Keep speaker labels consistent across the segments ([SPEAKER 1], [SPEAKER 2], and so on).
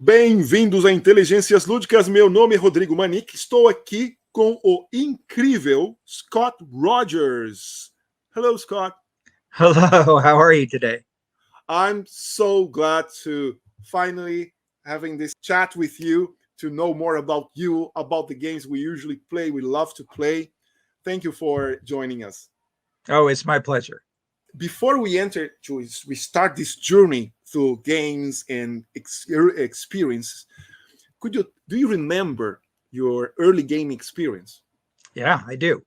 [SPEAKER 1] Bem-vindos a Inteligências Lúdicas. Meu nome é Rodrigo Manique. Estou aqui com o incrível Scott Rogers. Hello, Scott.
[SPEAKER 2] Hello, how are you today?
[SPEAKER 1] I'm so glad to finally having this chat with you to know more about you, about the games we usually play, we love to play. Thank you for joining us.
[SPEAKER 2] Oh, it's my pleasure.
[SPEAKER 1] Before we start this journey through games and experiences, do you remember your early game experience?
[SPEAKER 2] Yeah, I do.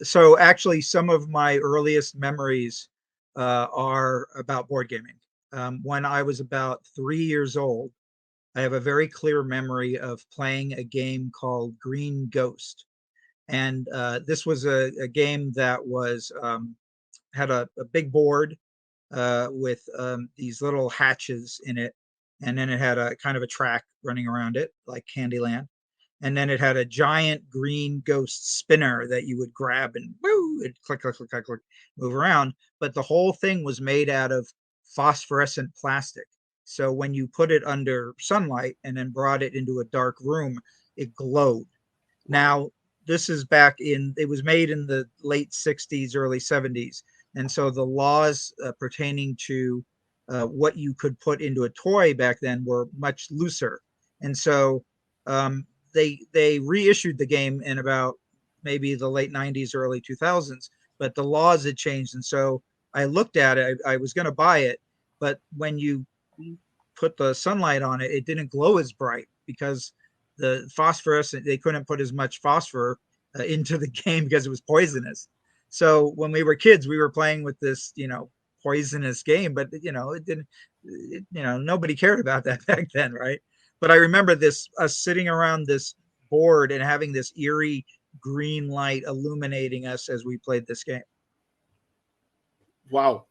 [SPEAKER 2] So actually, some of my earliest memories are about board gaming. When I was about 3 years old, I have a very clear memory of playing a game called Green Ghost. And this was a game that was had a big board with these little hatches in it. And then it had a kind of a track running around it, like Candyland. And then it had a giant green ghost spinner that you would grab and woo, it click, click, click, click, click, move around. But the whole thing was made out of phosphorescent plastic. So when you put it under sunlight and then brought it into a dark room, it glowed. Now, this is it was made in the late 60s, early 70s. And so the laws pertaining to what you could put into a toy back then were much looser. And so they reissued the game in about maybe the late 90s, early 2000s, but the laws had changed. And so I looked at it, I was going to buy it, but when you put the sunlight on it, it didn't glow as bright because the phosphorescent, they couldn't put as much phosphor into the game because it was poisonous. So when we were kids, we were playing with this, poisonous game, but it didn't, nobody cared about that back then, right? But I remember us sitting around this board and having this eerie green light illuminating us as we played this game.
[SPEAKER 1] Wow,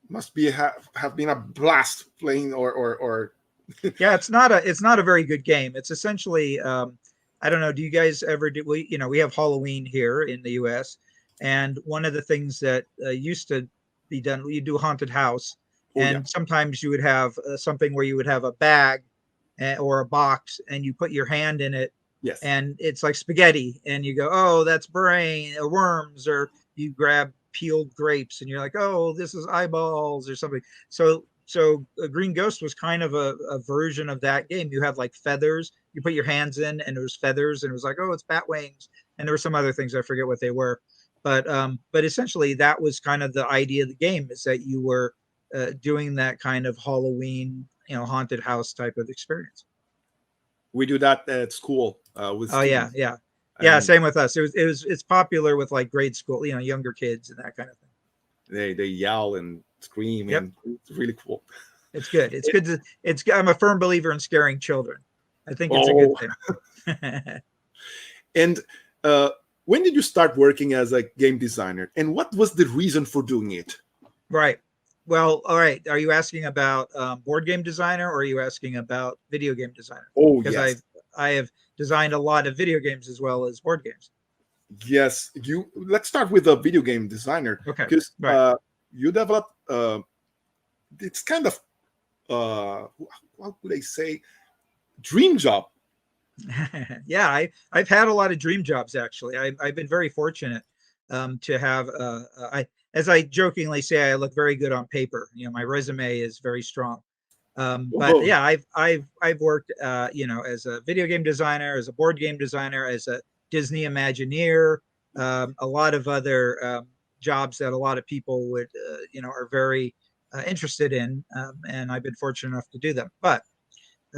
[SPEAKER 1] must be have been a blast playing or.
[SPEAKER 2] Yeah, it's not a very good game. It's essentially I don't know. Do you guys ever do? We have Halloween here in the U.S. and one of the things that used to be done, you do haunted house, and sometimes you would have something where you would have a bag or a box, and you put your hand in it,
[SPEAKER 1] yes,
[SPEAKER 2] and it's like spaghetti, and you go, oh, that's brain or worms, or you grab peeled grapes, and you're like, oh, this is eyeballs or something. So a Green Ghost was kind of a version of that game. You have like feathers. You put your hands in, and there was feathers, and it was like, oh, it's bat wings, and there were some other things I forget what they were, but essentially that was kind of the idea of the game, is that you were doing that kind of Halloween, haunted house type of experience.
[SPEAKER 1] We do that at school with.
[SPEAKER 2] Oh
[SPEAKER 1] students.
[SPEAKER 2] yeah. Same with us. It's popular with like grade school, younger kids and that kind of thing.
[SPEAKER 1] They yell and scream,
[SPEAKER 2] yep.
[SPEAKER 1] And it's really cool.
[SPEAKER 2] It's good. It's good I'm a firm believer in scaring children. I think it's a good thing.
[SPEAKER 1] And when did you start working as a game designer, and what was the reason for doing it?
[SPEAKER 2] Right. Well, all right. Are you asking about board game designer, or are you asking about video game designer?
[SPEAKER 1] Oh,
[SPEAKER 2] because
[SPEAKER 1] yes.
[SPEAKER 2] I have designed a lot of video games as well as board games.
[SPEAKER 1] Yes, let's start with a video game designer.
[SPEAKER 2] Okay.
[SPEAKER 1] Because
[SPEAKER 2] right.
[SPEAKER 1] You developed it's kind of what would I say, dream job.
[SPEAKER 2] Yeah, I've had a lot of dream jobs, actually. I've been very fortunate to have as I jokingly say, I look very good on paper. My resume is very strong. But yeah, I've worked as a video game designer, as a board game designer, as a Disney Imagineer, a lot of other jobs that a lot of people would are very interested in, and I've been fortunate enough to do them. But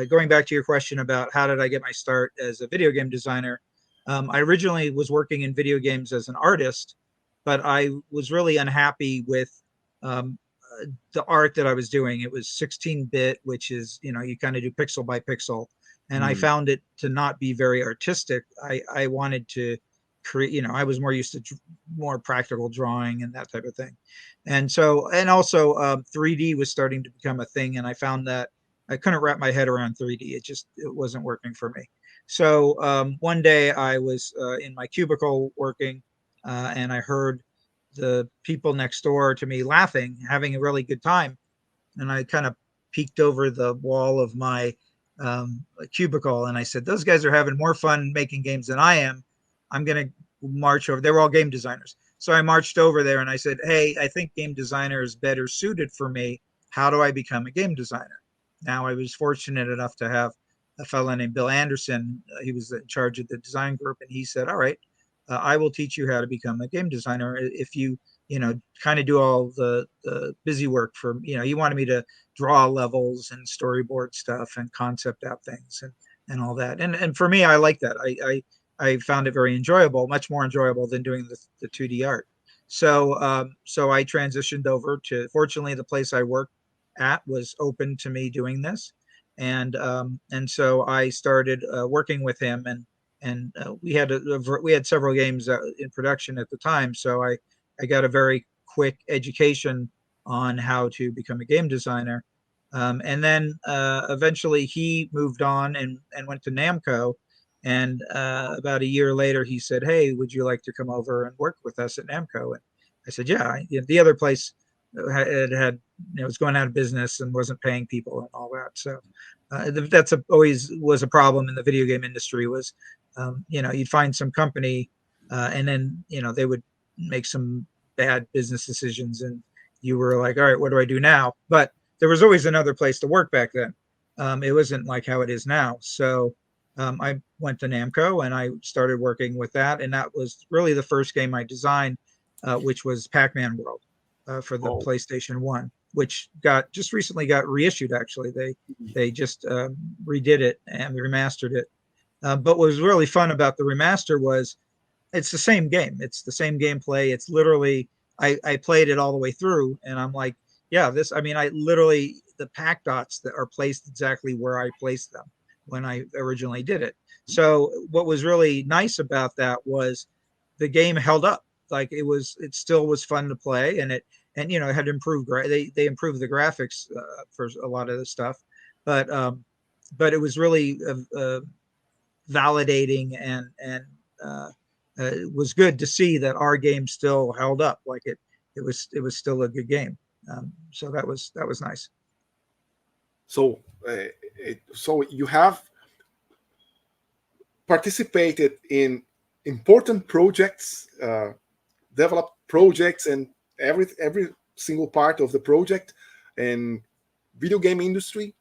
[SPEAKER 2] going back to your question about how did I get my start as a video game designer, I originally was working in video games as an artist, but I was really unhappy with the art that I was doing. It was 16-bit, which is, you kind of do pixel by pixel. And I found it to not be very artistic. I wanted to create, I was more used to more practical drawing and that type of thing. And also 3D was starting to become a thing. And I found that I couldn't wrap my head around 3D. It wasn't working for me. So one day I was in my cubicle working and I heard the people next door to me laughing, having a really good time. And I kind of peeked over the wall of my cubicle, and I said, "Those guys are having more fun making games than I am. I'm going to march over." They were all game designers. So I marched over there and I said, "Hey, I think game designer is better suited for me. How do I become a game designer?" Now, I was fortunate enough to have a fellow named Bill Anderson. He was in charge of the design group, and he said, "All right, I will teach you how to become a game designer if you, kind of do all the busy work for, he wanted me to draw levels and storyboard stuff and concept out things and all that. And for me, I like that. I found it very enjoyable, much more enjoyable than doing the 2D art. So I transitioned over to, fortunately, the place I worked at was open to me doing this. And so I started working with him, and we had several games in production at the time. So I got a very quick education on how to become a game designer. And then eventually he moved on and went to Namco. And about a year later, he said, "Hey, would you like to come over and work with us at Namco?" And I said, "Yeah." The other place had was going out of business and wasn't paying people and all that. So that's always was a problem in the video game industry. Was you'd find some company, and then they would make some bad business decisions, and you were like, "All right, what do I do now?" But there was always another place to work back then. It wasn't like how it is now. So I went to Namco and I started working with that, and that was really the first game I designed, which was Pac-Man World for the
[SPEAKER 1] Oh,
[SPEAKER 2] PlayStation 1, which got just recently got reissued. Actually, they just redid it and remastered it. But what was really fun about the remaster was it's the same game. It's the same gameplay. It's literally I played it all the way through, and I'm like, yeah, this. I mean, I literally the pack dots that are placed exactly where I placed them when I originally did it. So what was really nice about that was the game held up. Like it still was fun to play, and it had improved. They improved the graphics for a lot of the stuff, but it was really validating uh, it was good to see that our game still held up. Like it was still a good game. So that was nice.
[SPEAKER 1] so so you have participated in important projects, developed projects, and every single part of the project and video game industry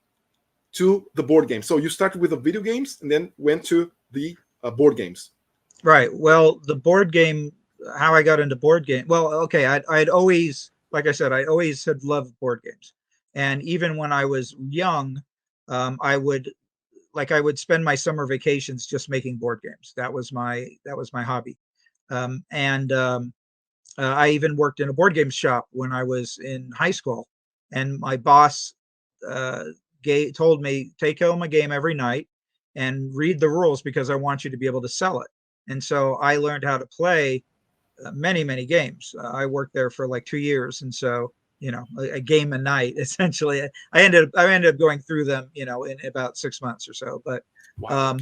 [SPEAKER 1] to the board game. So you started with the video games and then went to the board games.
[SPEAKER 2] Right. Well, the board game, how I got into board game. Well, okay, I'd always, like I said, I always had loved board games, and even when I was young, I would spend my summer vacations just making board games. That was my hobby. And I even worked in a board game shop when I was in high school, and my boss uh, told me, take home a game every night and read the rules because I want you to be able to sell it. And so I learned how to play many, many games. I worked there for like 2 years, and so a game a night essentially. I ended up going through them, in about 6 months or so. But
[SPEAKER 1] Wow.
[SPEAKER 2] um,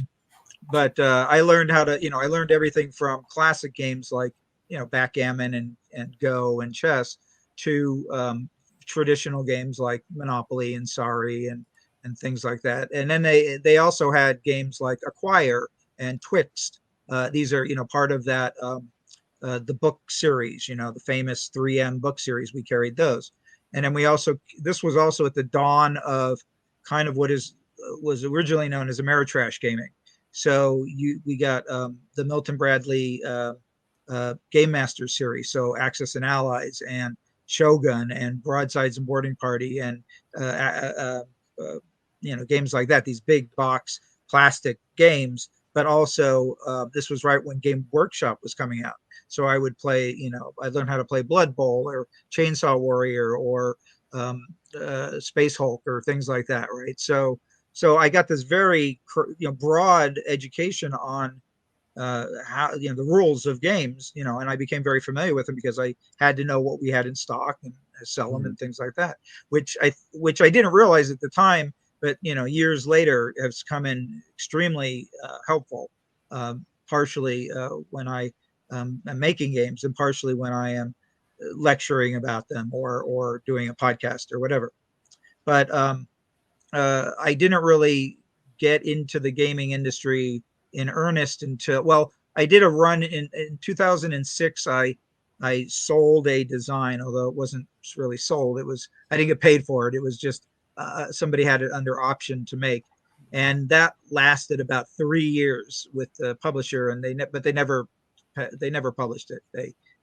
[SPEAKER 2] I learned how to, I learned everything from classic games like, backgammon and Go and chess to traditional games like Monopoly and Sorry and things like that. And then they also had games like Acquire and Twixt. These are, part of that the book series, the famous 3M book series. We carried those. And then this was also at the dawn of kind of what was originally known as Ameritrash gaming. So we got the Milton Bradley Game Master series, so Axis and Allies and Shogun and Broadsides and Boarding Party and games like that. These big box plastic games, but also this was right when Game Workshop was coming out. So I would play, I learned how to play Blood Bowl or Chainsaw Warrior or Space Hulk or things like that, right? So I got this very broad education on how the rules of games, and I became very familiar with them because I had to know what we had in stock and sell them
[SPEAKER 1] Mhm.
[SPEAKER 2] and things like that, which I didn't realize at the time, but years later has come in extremely helpful. Partially when I am making games, and partially when I am lecturing about them or doing a podcast or whatever. But I didn't really get into the gaming industry in earnest until, well, I did a run in 2006. I sold a design, although it wasn't really sold. It was, I didn't get paid for it. It was just somebody had it under option to make, and that lasted about 3 years with the publisher, and but they never published it.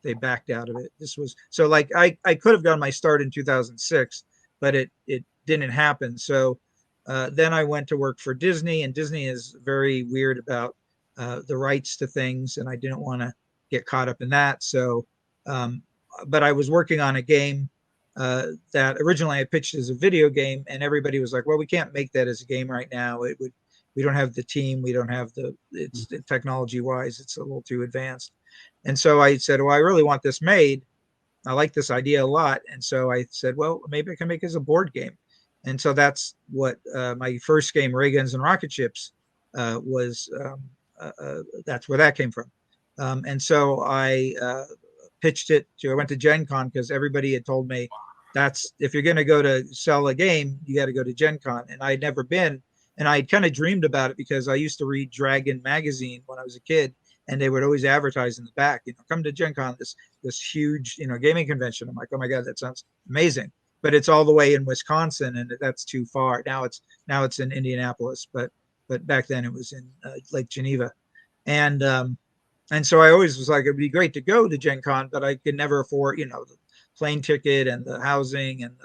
[SPEAKER 2] They backed out of it. This was so like I could have gotten my start in 2006, but it didn't happen. So then I went to work for Disney, and Disney is very weird about the rights to things, and I didn't want to get caught up in that. So, um, but I was working on a game that originally I pitched as a video game, and everybody was like, "Well, we can't make that as a game right now. It would, we don't have the team, we don't have the, it's technology wise, it's a little too advanced." And so I said, "Well, I really want this made. I like this idea a lot." And so I said, "Well, maybe I can make it as a board game." And so that's what my first game, Rayguns and Rocketships, was. That's where that came from. And so I pitched it to, I went to Gen Con because everybody had told me that's, if you're going to go to sell a game, you got to go to Gen Con. And I'd never been. And I kind of dreamed about it because I used to read Dragon magazine when I was a kid, and they would always advertise in the back, come to Gen Con, this huge, gaming convention. I'm like, oh my God, that sounds amazing. But it's all the way in Wisconsin, and that's too far. Now it's in Indianapolis, but back then it was in Lake Geneva, and so I always was like, it'd be great to go to Gen Con, but I could never afford, the plane ticket and the housing and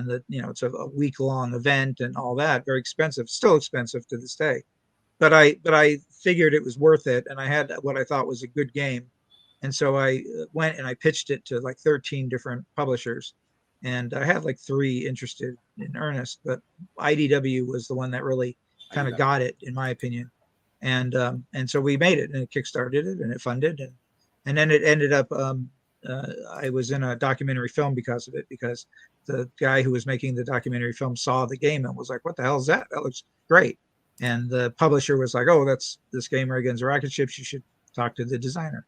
[SPEAKER 2] the it's a week long event and all that, very expensive, still expensive to this day. But I figured it was worth it, and I had what I thought was a good game, and so I went and I pitched it to like 13 different publishers, and I had like three interested in earnest, but IDW was the one that really kind of got it, in my opinion, and so we made it, and it kickstarted it, and it funded, and then it ended up. I was in a documentary film because of it, because the guy who was making the documentary film saw the game and was like, "What the hell is that? That looks great." And the publisher was like, "Oh, that's this game, Rayguns and Rocketships. You should talk to the designer."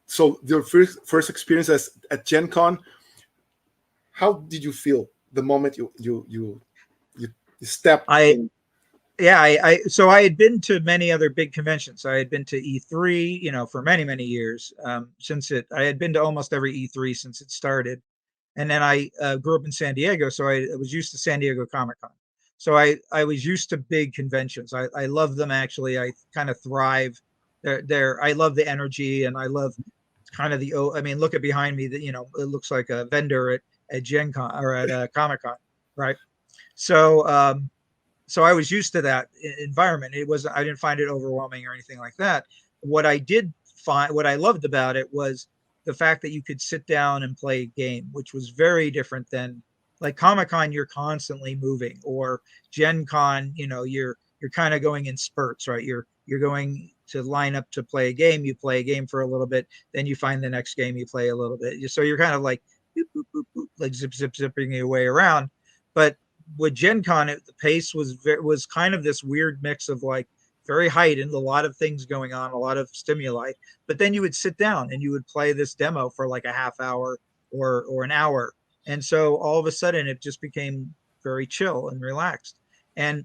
[SPEAKER 1] So your first experience at Gen Con, how did you feel the moment you stepped in?
[SPEAKER 2] So I had been to many other big conventions. I had been to E3, for many, many years. I had been to almost every E3 since it started. And then I grew up in San Diego, so I was used to San Diego Comic-Con. So I was used to big conventions. I love them, actually. I kind of thrive. I love the energy, and I love kind of look at behind me, that, it looks like a vendor at Gen Con or at Comic-Con, right? So so I was used to that environment. I didn't find it overwhelming or anything like that. What I loved about it was the fact that you could sit down and play a game, which was very different than like Comic-Con. You're constantly moving, or Gen Con, you're kind of going in spurts, right? You're going to line up to play a game. You play a game for a little bit, then you find the next game, you play a little bit. So you're kind of like boop, boop, boop, boop, like zipping your way around. But with Gen Con, the pace was kind of this weird mix of like very heightened, a lot of things going on, a lot of stimuli. But then you would sit down and you would play this demo for like a half hour or an hour, and so all of a sudden it just became very chill and relaxed. And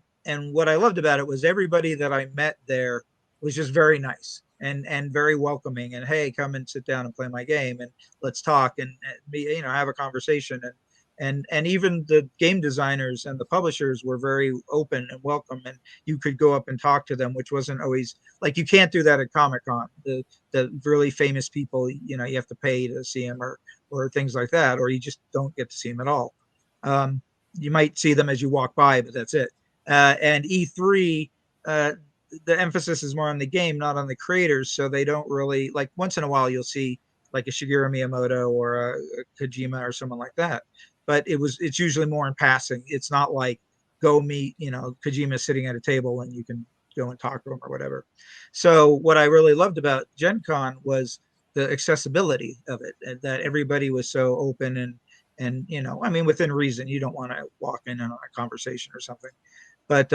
[SPEAKER 2] what I loved about it was everybody that I met there was just very nice and very welcoming. And hey, come and sit down and play my game, and let's talk and have a conversation. And even the game designers and the publishers were very open and welcome, and you could go up and talk to them, which wasn't always like, you can't do that at Comic-Con. The really famous people, you have to pay to see them, or things like that, or you just don't get to see them at all. You might see them as you walk by, but that's it. And E3, the emphasis is more on the game, not on the creators, so they don't really, like, once in a while you'll see like a Shigeru Miyamoto or a Kojima or someone like that, but it's usually more in passing. It's not like go meet, Kojima sitting at a table and you can go and talk to him or whatever. So what I really loved about Gen Con was the accessibility of it, and that everybody was so open and within reason. You don't want to walk in on a conversation or something, but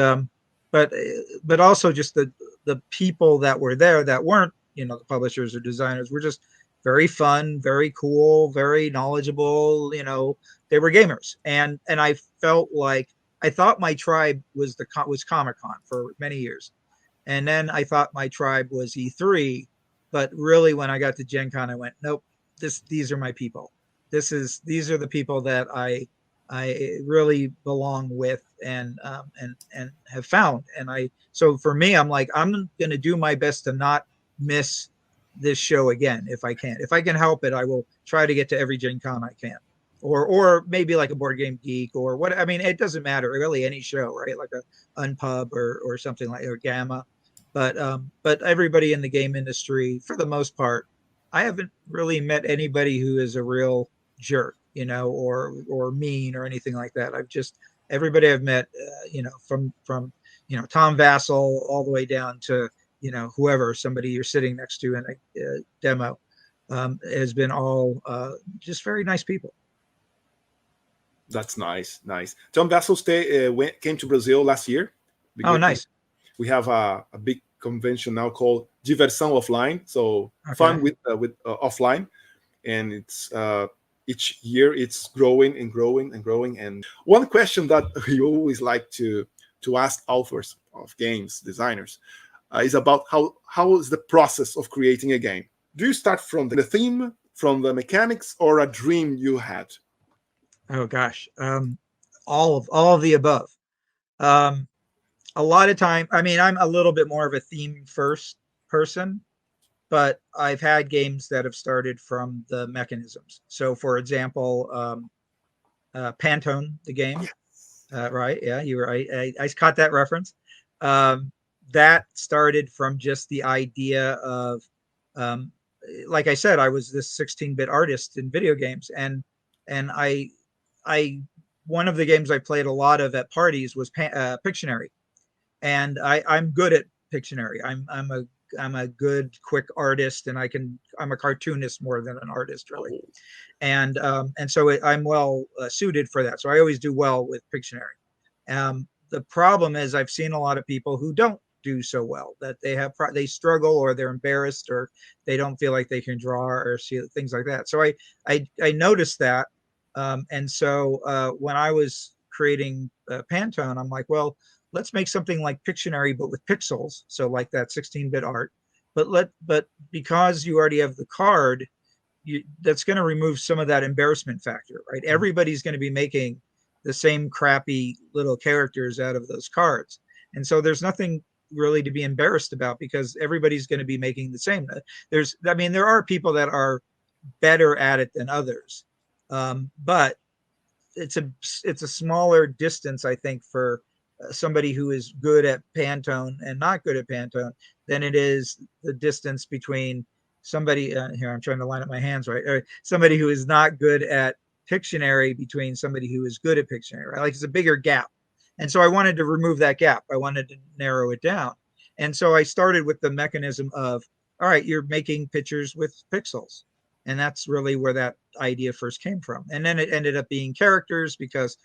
[SPEAKER 2] but also just the people that were there that weren't, the publishers or designers, were just very fun, very cool, very knowledgeable. They were gamers, and I felt like I thought my tribe was Comic-Con for many years, and then I thought my tribe was E3, but really when I got to Gen Con, I went, nope, these are my people. These are the people that I really belong with and have found. So for me, I'm like, I'm going to do my best to not miss this show again if I can. If I can help it, I will try to get to every Gen Con I can. Or maybe like a Board Game Geek or what. I mean, it doesn't matter really, any show, right? Like a Unpub or something like, or Gamma. But everybody in the game industry, for the most part, I haven't really met anybody who is a real jerk, or mean or anything like that. Everybody I've met, from Tom Vassell all the way down to whoever, somebody you're sitting next to in a demo, has been all just very nice people.
[SPEAKER 1] That's nice, nice. John Vassell came to Brazil last year.
[SPEAKER 2] Oh, nice.
[SPEAKER 1] We have a big convention now called Diversão Offline, so
[SPEAKER 2] Okay.
[SPEAKER 1] fun with offline, and it's each year it's growing and growing and growing. And one question that we always like to ask authors of games, designers, is about how is the process of creating a game. Do you start from the theme, from the mechanics, or a dream you had?
[SPEAKER 2] Oh gosh, all of the above. A lot of time, I mean, I'm a little bit more of a theme first person, but I've had games that have started from the mechanisms. So, for example, Pantone, the game, right? Yeah, you were. I caught that reference. That started from just the idea of, like I said, I was this 16-bit artist in video games, and I one of the games I played a lot of at parties was Pictionary, and I'm good at Pictionary. I'm a good quick artist, and I'm a cartoonist more than an artist, really. And so I'm well suited for that. So I always do well with Pictionary. The problem is I've seen a lot of people who don't do so well, that they struggle, or they're embarrassed, or they don't feel like they can draw or see things like that. So I noticed that. And so when I was creating Pantone, I'm like, well, let's make something like Pictionary, but with pixels. So like that 16-bit art, but because you already have the card, that's going to remove some of that embarrassment factor, right? Everybody's going to be making the same crappy little characters out of those cards. And so there's nothing really to be embarrassed about, because everybody's going to be making the same. There are people that are better at it than others. But it's a smaller distance, I think, for somebody who is good at Pantone and not good at Pantone than it is the distance between somebody here. I'm trying to line up my hands right. Or somebody who is not good at Pictionary between somebody who is good at Pictionary. Right? Like it's a bigger gap, and so I wanted to remove that gap. I wanted to narrow it down, and so I started with the mechanism of, all right, you're making pictures with pixels. And that's really where that idea first came from. And then it ended up being characters, because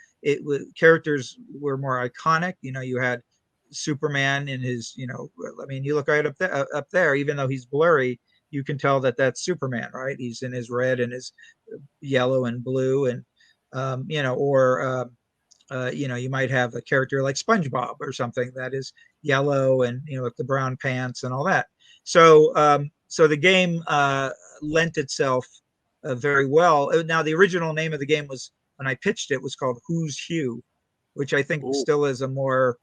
[SPEAKER 2] characters were more iconic. You had Superman in his, I mean, you look right up there, even though he's blurry, you can tell that that's Superman, right? He's in his red and his yellow and blue, and you might have a character like SpongeBob or something that is yellow and with the brown pants and all that. So the game lent itself very well. Now, the original name of the game was, when I pitched it, was called Who's Hugh, which I think still is a more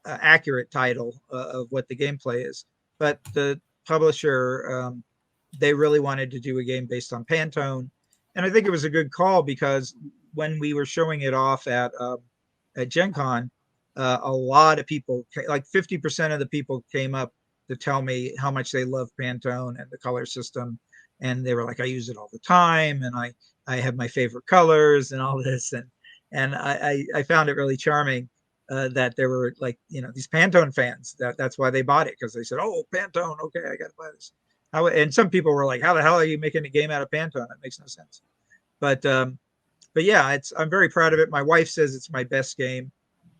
[SPEAKER 2] accurate title of what the gameplay is. But the publisher, they really wanted to do a game based on Pantone, and I think it was a good call, because when we were showing it off at Gen Con, a lot of people, like 50% of the people, came up to tell me how much they love Pantone and the color system. And they were like, I use it all the time, and I have my favorite colors and all this. And I found it really charming that there were, like, these Pantone fans. That's why they bought it, because they said, oh, Pantone, okay, I got to buy this. And some people were like, how the hell are you making a game out of Pantone? That makes no sense. But yeah, I'm very proud of it. My wife says it's my best game.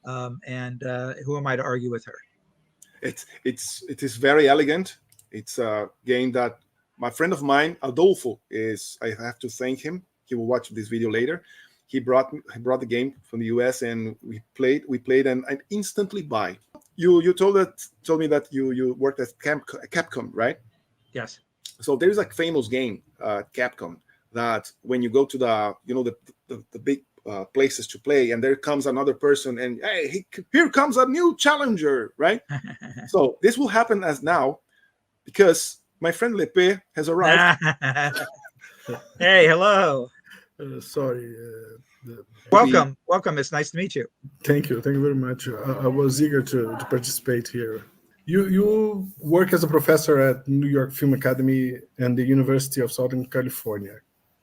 [SPEAKER 2] And who am I to argue with her?
[SPEAKER 1] It is very elegant. It's a game that my friend of mine, Adolfo, is, I have to thank him. He will watch this video later. He brought the game from the US, and we played, and I instantly buy. You told me that you worked at Capcom, right?
[SPEAKER 2] Yes.
[SPEAKER 1] So there's a famous game, Capcom, that when you go to the big places to play, and there comes another person, and hey, here comes a new challenger, right? So this will happen as now, because my friend Lepe has arrived.
[SPEAKER 2] Hey, hello.
[SPEAKER 3] Sorry.
[SPEAKER 2] Welcome. It's nice to meet you.
[SPEAKER 3] Thank you very much. I was eager to participate here. You work as a professor at New York Film Academy and the University of Southern California.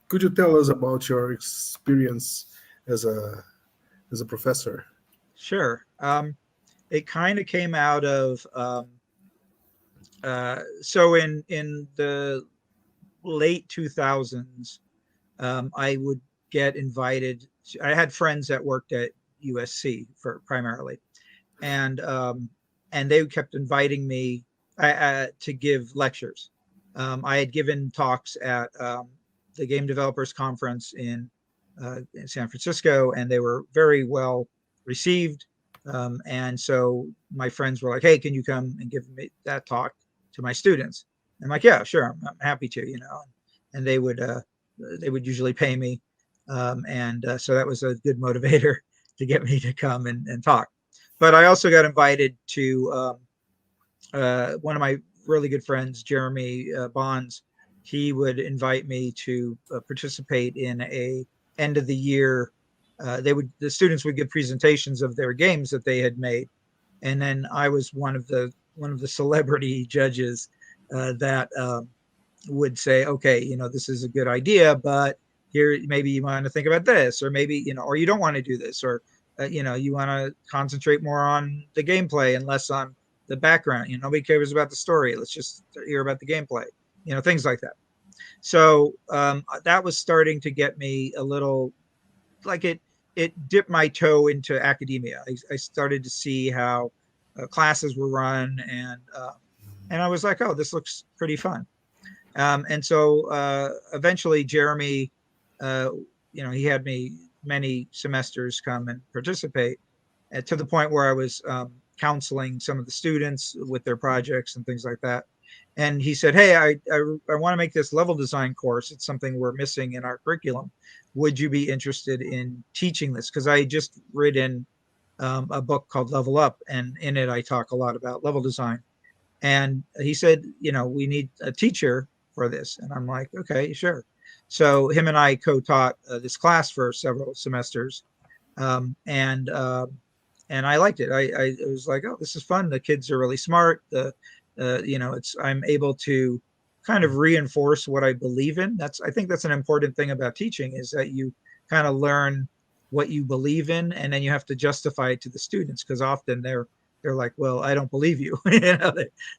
[SPEAKER 3] Could you tell us about your experience as a professor?
[SPEAKER 2] Sure. It kind of came out of so in the late 2000s, I would get invited. I had friends that worked at USC primarily, and they kept inviting me to give lectures. I had given talks at the Game Developers Conference in San Francisco, and they were very well received. And so my friends were like, "Hey, can you come and give me that talk to my students?" I'm like, "Yeah, sure, I'm happy to," And they would usually pay me, so that was a good motivator to get me to come and talk. But I also got invited to one of my really good friends, Jeremy Bonds. He would invite me to participate in a end of the year. The students would give presentations of their games that they had made, and then I was one of the celebrity judges that would say, okay, this is a good idea, but here maybe you want to think about this, or maybe or you don't want to do this, or you want to concentrate more on the gameplay and less on the background. Nobody cares about the story. Let's just hear about the gameplay. Things like that. So that was starting to get me a little like it dipped my toe into academia. I started to see how classes were run, and I was like, oh, this looks pretty fun. And so eventually Jeremy, he had me many semesters come and participate, to the point where I was counseling some of the students with their projects and things like that. And he said, hey, I want to make this level design course. It's something we're missing in our curriculum. Would you be interested in teaching this? Because I just written a book called Level Up, and in it I talk a lot about level design. And he said, we need a teacher for this. And I'm like, okay, sure. So him and I co-taught this class for several semesters. And I liked it. I was like, oh, this is fun. The kids are really smart. I'm able to kind of reinforce what I believe in. I think that's an important thing about teaching, is that you kind of learn what you believe in, and then you have to justify it to the students, because often they're like, well, I don't believe you.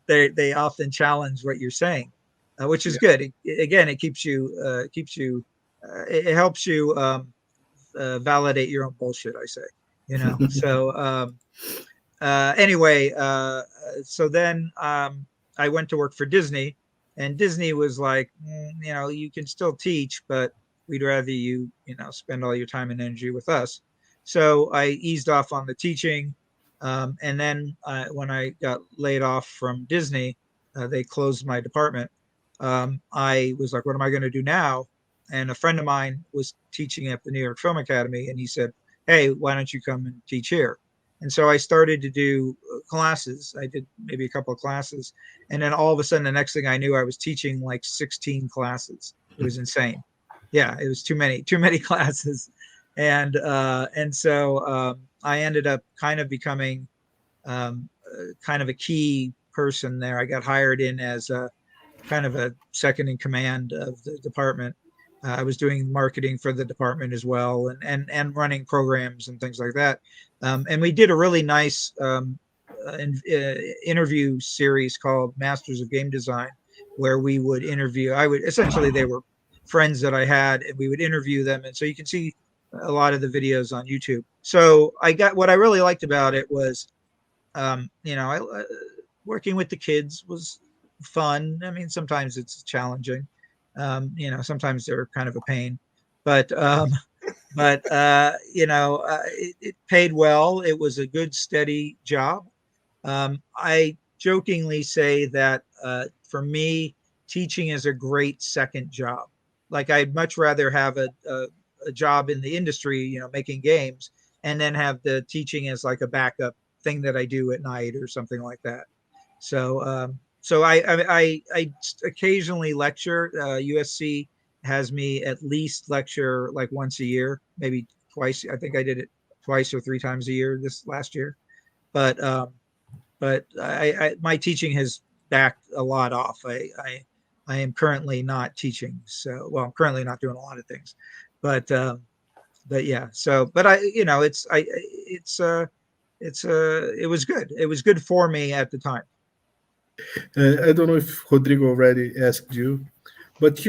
[SPEAKER 2] They often challenge what you're saying, which is good. It keeps you it helps you validate your own bullshit, I say. So anyway, so then I went to work for Disney, and Disney was like, you can still teach, but we'd rather you spend all your time and energy with us. So I eased off on the teaching. And then when I got laid off from Disney, they closed my department. I was like, what am I going to do now? And a friend of mine was teaching at the New York Film Academy, and he said, hey, why don't you come and teach here? And so I started to do classes. I did maybe a couple of classes. And then all of a sudden, the next thing I knew, I was teaching like 16 classes. It was insane. Yeah, it was too many classes. And so I ended up kind of becoming kind of a key person there. I got hired in as a kind of a second in command of the department. I was doing marketing for the department as well, and running programs and things like that. And we did a really nice interview series called Masters of Game Design, where we would interview. They were friends that I had, and we would interview them. And so you can see a lot of the videos on YouTube. So what I really liked about it was, working with the kids was fun. I mean, sometimes it's challenging. Sometimes they're kind of a pain, but it paid well. It was a good, steady job. I jokingly say that for me, teaching is a great second job. Like I'd much rather have a job in the industry, making games, and then have the teaching as like a backup thing that I do at night or something like that. So I occasionally lecture. USC has me at least lecture like once a year, maybe twice. I think I did it twice or three times a year this last year. But my teaching has backed a lot off. I am currently not teaching, so well, I'm currently not doing a lot of things, but yeah. So, but it was good. It was good for me at the time.
[SPEAKER 3] I don't know if Rodrigo already asked you, but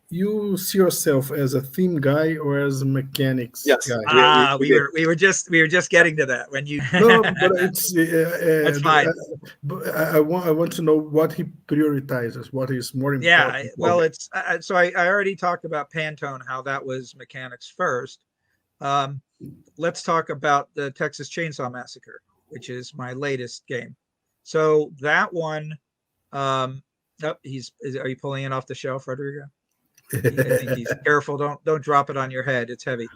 [SPEAKER 3] you see yourself as a theme guy or as a mechanics
[SPEAKER 1] Yes.
[SPEAKER 3] guy?
[SPEAKER 2] We were just getting to that when you.
[SPEAKER 3] No, but it's
[SPEAKER 2] That's fine.
[SPEAKER 3] but I want to know what he prioritizes, what is more important.
[SPEAKER 2] Yeah, well, it's so I already talked about Pantone, how that was mechanics first. Let's talk about the Texas Chainsaw Massacre, which is my latest game. So that one, are you pulling it off the shelf, Rodrigo? I think he's careful. Don't drop it on your head. It's heavy.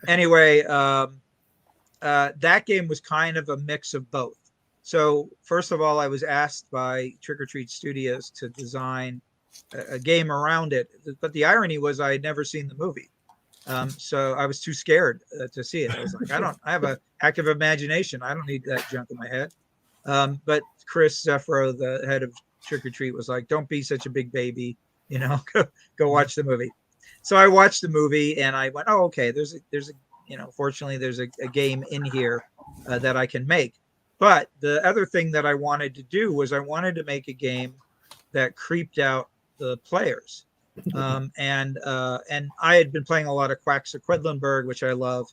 [SPEAKER 2] Anyway, that game was kind of a mix of both. So first of all, I was asked by Trick or Treat Studios to design a game around it. But the irony was I had never seen the movie. So I was too scared to see it. I was like, I have an active imagination. I don't need that junk in my head. But Chris Zeffro, the head of Trick or Treat, was like, don't be such a big baby, go watch the movie. So I watched the movie and I went, oh, okay, there's a fortunately there's a game in here that I can make. But the other thing that I wanted to do was I wanted to make a game that creeped out the players. And I had been playing a lot of Quacks of Quedlinburg, which I love.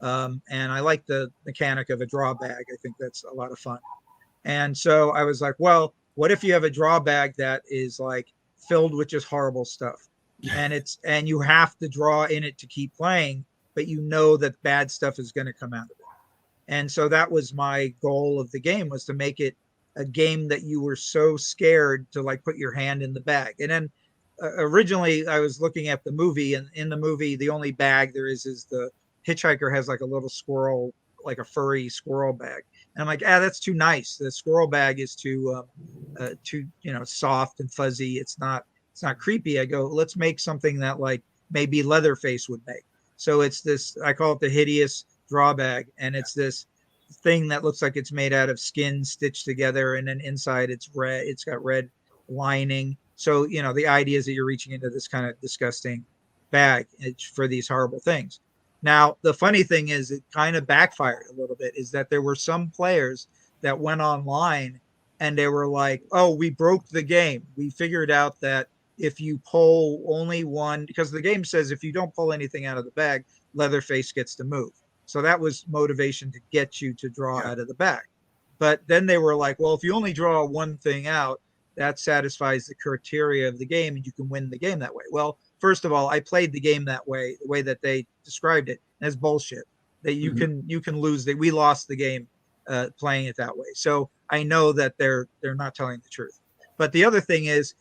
[SPEAKER 2] And I like the mechanic of a draw bag. I think that's a lot of fun. And so I was like, well, what if you have a draw bag that is like filled with just horrible stuff? And you have to draw in it to keep playing, but that bad stuff is going to come out of it. And so that was my goal of the game, was to make it a game that you were so scared to like put your hand in the bag. And then originally I was looking at the movie, and in the movie, the only bag there is the hitchhiker has like a little squirrel, like a furry squirrel bag. And I'm like, that's too nice. The squirrel bag is too soft and fuzzy. It's not creepy. I go, let's make something that like maybe Leatherface would make. So it's this, I call it the hideous draw bag. And it's this thing that looks like it's made out of skin stitched together. And then inside it's red. It's got red lining. So, the idea is that you're reaching into this kind of disgusting bag for these horrible things. Now, the funny thing is it kind of backfired a little bit, is that there were some players that went online and they were like, oh, we broke the game. We figured out that if you pull only one, because the game says if you don't pull anything out of the bag, Leatherface gets to move. So that was motivation to get you to draw out of the bag. But then they were like, well, if you only draw one thing out, that satisfies the criteria of the game and you can win the game that way. Well, first of all, I played the game that way, the way that they described it. That's bullshit. That you can lose. That we lost the game playing it that way. So I know that they're not telling the truth. But the other thing is,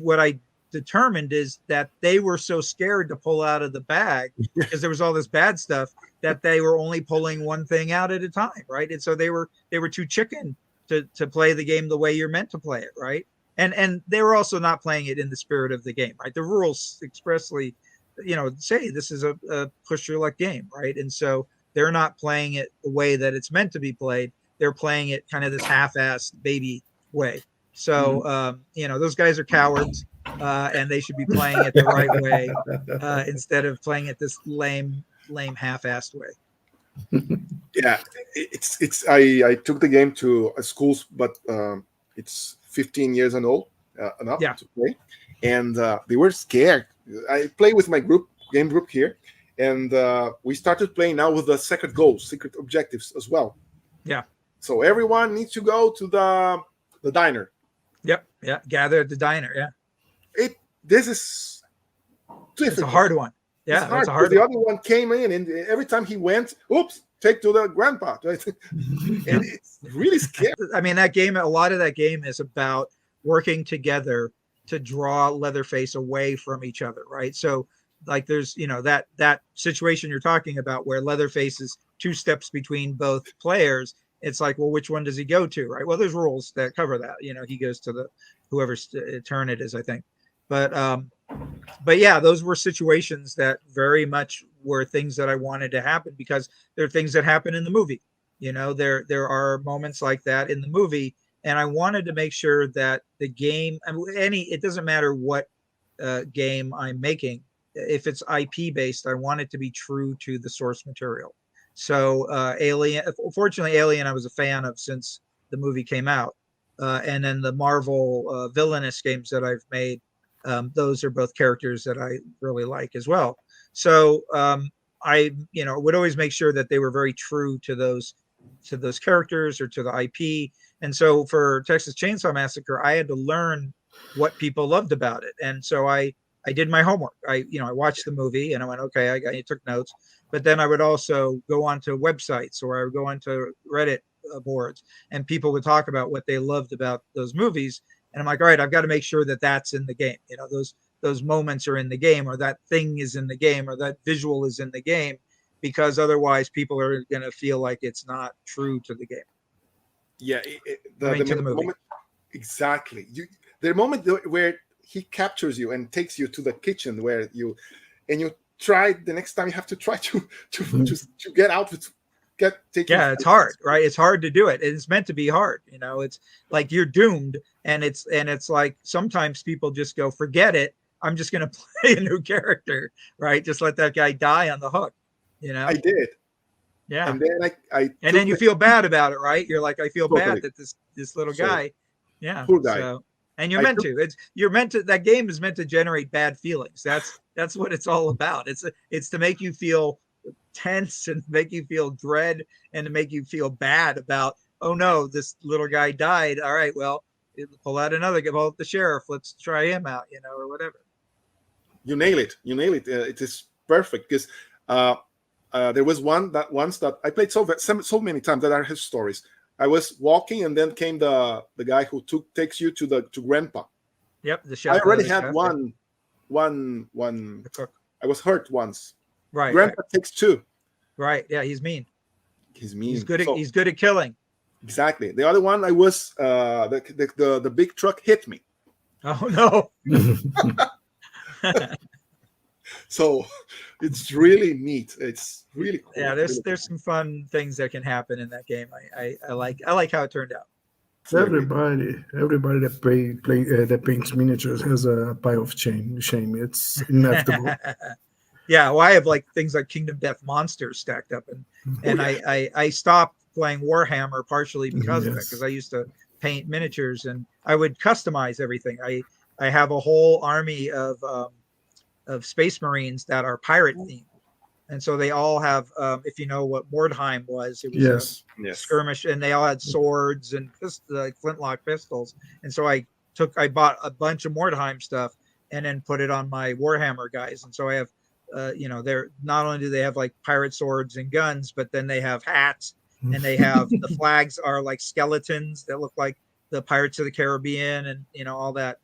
[SPEAKER 2] what I determined is that they were so scared to pull out of the bag because there was all this bad stuff that they were only pulling one thing out at a time, right? And so they were too chicken to play the game the way you're meant to play it, right? And they were also not playing it in the spirit of the game, right? The rules expressly, say this is a push your luck game, right? And so they're not playing it the way that it's meant to be played. They're playing it kind of this half-assed baby way. So, those guys are cowards, and they should be playing it the right way instead of playing it this lame half-assed way.
[SPEAKER 1] Yeah, I took the game to schools, but it's 15 years and old enough to play, and they were scared. I play with my game group here, and we started playing now with the secret goals, secret objectives as well.
[SPEAKER 2] Yeah.
[SPEAKER 1] So everyone needs to go to the diner.
[SPEAKER 2] Yep. Yeah, gather at the diner. Yeah,
[SPEAKER 1] This is
[SPEAKER 2] it's a
[SPEAKER 1] difficult.
[SPEAKER 2] hard one.
[SPEAKER 1] It's
[SPEAKER 2] Yeah,
[SPEAKER 1] hard
[SPEAKER 2] it's a
[SPEAKER 1] because
[SPEAKER 2] hard
[SPEAKER 1] the
[SPEAKER 2] one.
[SPEAKER 1] other one came in, and every time he went, oops, take to the grandpa. Right? And it's really scary.
[SPEAKER 2] I mean, that game, a lot of that game is about working together to draw Leatherface away from each other, right? So, like, there's that situation you're talking about where Leatherface is 2 steps between both players. It's like, well, which one does he go to, right? Well, there's rules that cover that. He goes to the whoever's turn it is, I think. But yeah, those were situations that very much were things that I wanted to happen because they're things that happen in the movie. There are moments like that in the movie, and I wanted to make sure that the game, it doesn't matter what game I'm making, if it's IP based, I want it to be true to the source material. So Alien, fortunately, Alien, I was a fan of since the movie came out, and then the Marvel villainous games that I've made. Those are both characters that I really like as well. So I, would always make sure that they were very true to those characters or to the IP. And so for Texas Chainsaw Massacre, I had to learn what people loved about it. And so I did my homework. I watched the movie and I went, okay, I took notes. But then I would also go onto websites or I would go onto Reddit boards, and people would talk about what they loved about those movies. And I'm like, all right, I've got to make sure that that's in the game. Those moments are in the game, or that thing is in the game, or that visual is in the game, because otherwise people are going to feel like it's not true to the game.
[SPEAKER 1] Yeah,
[SPEAKER 2] to the movie.
[SPEAKER 1] Moment, exactly. The moment where he captures you and takes you to the kitchen where you try the next time you have to try to get out with.
[SPEAKER 2] It's hard, right? It's hard to do it. It's meant to be hard. It's like you're doomed, and it's like sometimes people just go, forget it. I'm just going to play a new character, right? Just let that guy die on the hook.
[SPEAKER 1] I did.
[SPEAKER 2] Yeah.
[SPEAKER 1] And then
[SPEAKER 2] and then you feel bad about it, right? You're like, I feel bad that this little guy. Yeah.
[SPEAKER 1] Poor guy.
[SPEAKER 2] So, and you're meant to. That game is meant to generate bad feelings. That's what it's all about. It's to make you feel tense and make you feel dread and to make you feel bad about, oh no, this little guy died. All right, well, pull out another, give out the sheriff. Let's try him out, or whatever.
[SPEAKER 1] You nail it. It is perfect because there was once that I played so many times that are his stories. I was walking and then came the guy who takes you to Grandpa.
[SPEAKER 2] Yep, the chef.
[SPEAKER 1] I already had one. I was hurt once.
[SPEAKER 2] Right.
[SPEAKER 1] Grandpa takes 2.
[SPEAKER 2] Right. Yeah, he's mean.
[SPEAKER 1] He's mean.
[SPEAKER 2] He's good at killing.
[SPEAKER 1] Exactly. The other one I was the big truck hit me.
[SPEAKER 2] Oh no.
[SPEAKER 1] So it's really neat. It's really cool.
[SPEAKER 2] Yeah, there's some fun things that can happen in that game. I like how it turned out.
[SPEAKER 3] Everybody that paints miniatures has a pile of shame. It's inevitable.
[SPEAKER 2] Yeah, well, I have like things like Kingdom Death Monsters stacked up, and I stopped playing Warhammer partially because of it, because I used to paint miniatures and I would customize everything. I have a whole army of Space Marines that are pirate themed, and so they all have. If you know what Mordheim was, it was a skirmish, and they all had swords and like flintlock pistols. And so I bought a bunch of Mordheim stuff and then put it on my Warhammer guys, and so I have. They're not only do they have like pirate swords and guns, but then they have hats, and they have the flags are like skeletons that look like the Pirates of the Caribbean, and all that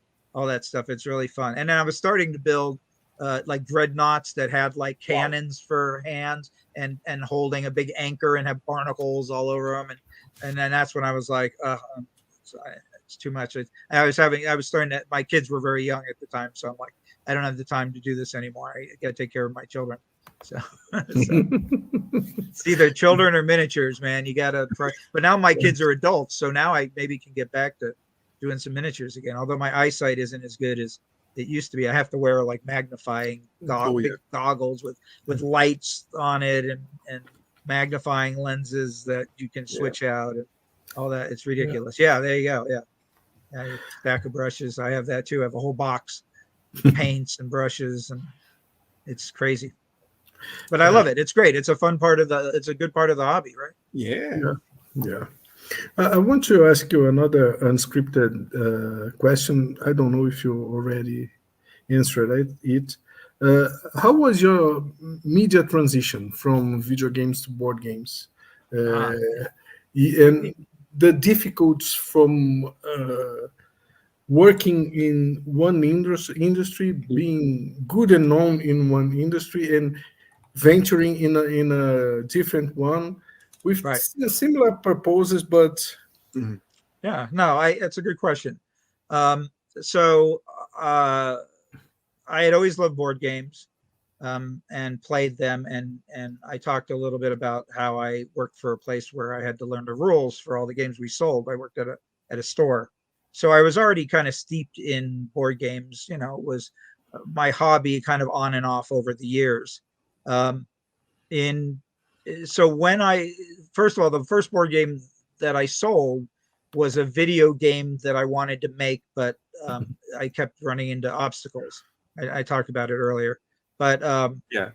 [SPEAKER 2] stuff. It's really fun. And then I was starting to build like dreadnoughts that had like cannons for hands and holding a big anchor and have barnacles all over them, and then that's when I was like, it's too much. I was starting to. My kids were very young at the time, so I'm like, I don't have the time to do this anymore. I got to take care of my children. So it's either children or miniatures, man. You got to. But now my kids are adults, so now I maybe can get back to doing some miniatures again. Although my eyesight isn't as good as it used to be. I have to wear like magnifying big goggles with lights on it and magnifying lenses that you can switch out and all that. It's ridiculous. Yeah, there you go. Yeah, stack of brushes. I have that too. I have a whole box. Paints and brushes, and it's crazy, but I love it. It's great. It's a fun part of it's a good part of the hobby, right?
[SPEAKER 3] Yeah. I want to ask you another unscripted question. I don't know if you already answered it. How was your media transition from video games to board games?
[SPEAKER 2] Ah,
[SPEAKER 3] And the difficulties from working in one industry, being good and known in one industry, and venturing in a different one with
[SPEAKER 2] right.
[SPEAKER 3] similar purposes, but
[SPEAKER 1] Mhm.
[SPEAKER 2] Yeah, no, that's a good question. Um, so I had always loved board games, and played them, and I talked a little bit about how I worked for a place where I had to learn the rules for all the games we sold. I worked at a store, so I was already kind of steeped in board games. You know, it was my hobby, kind of on and off over the years. Um, in so when I first of all, the first board game that I sold was a video game that I wanted to make, but I kept running into obstacles. I talked about it earlier, but
[SPEAKER 1] Yeah.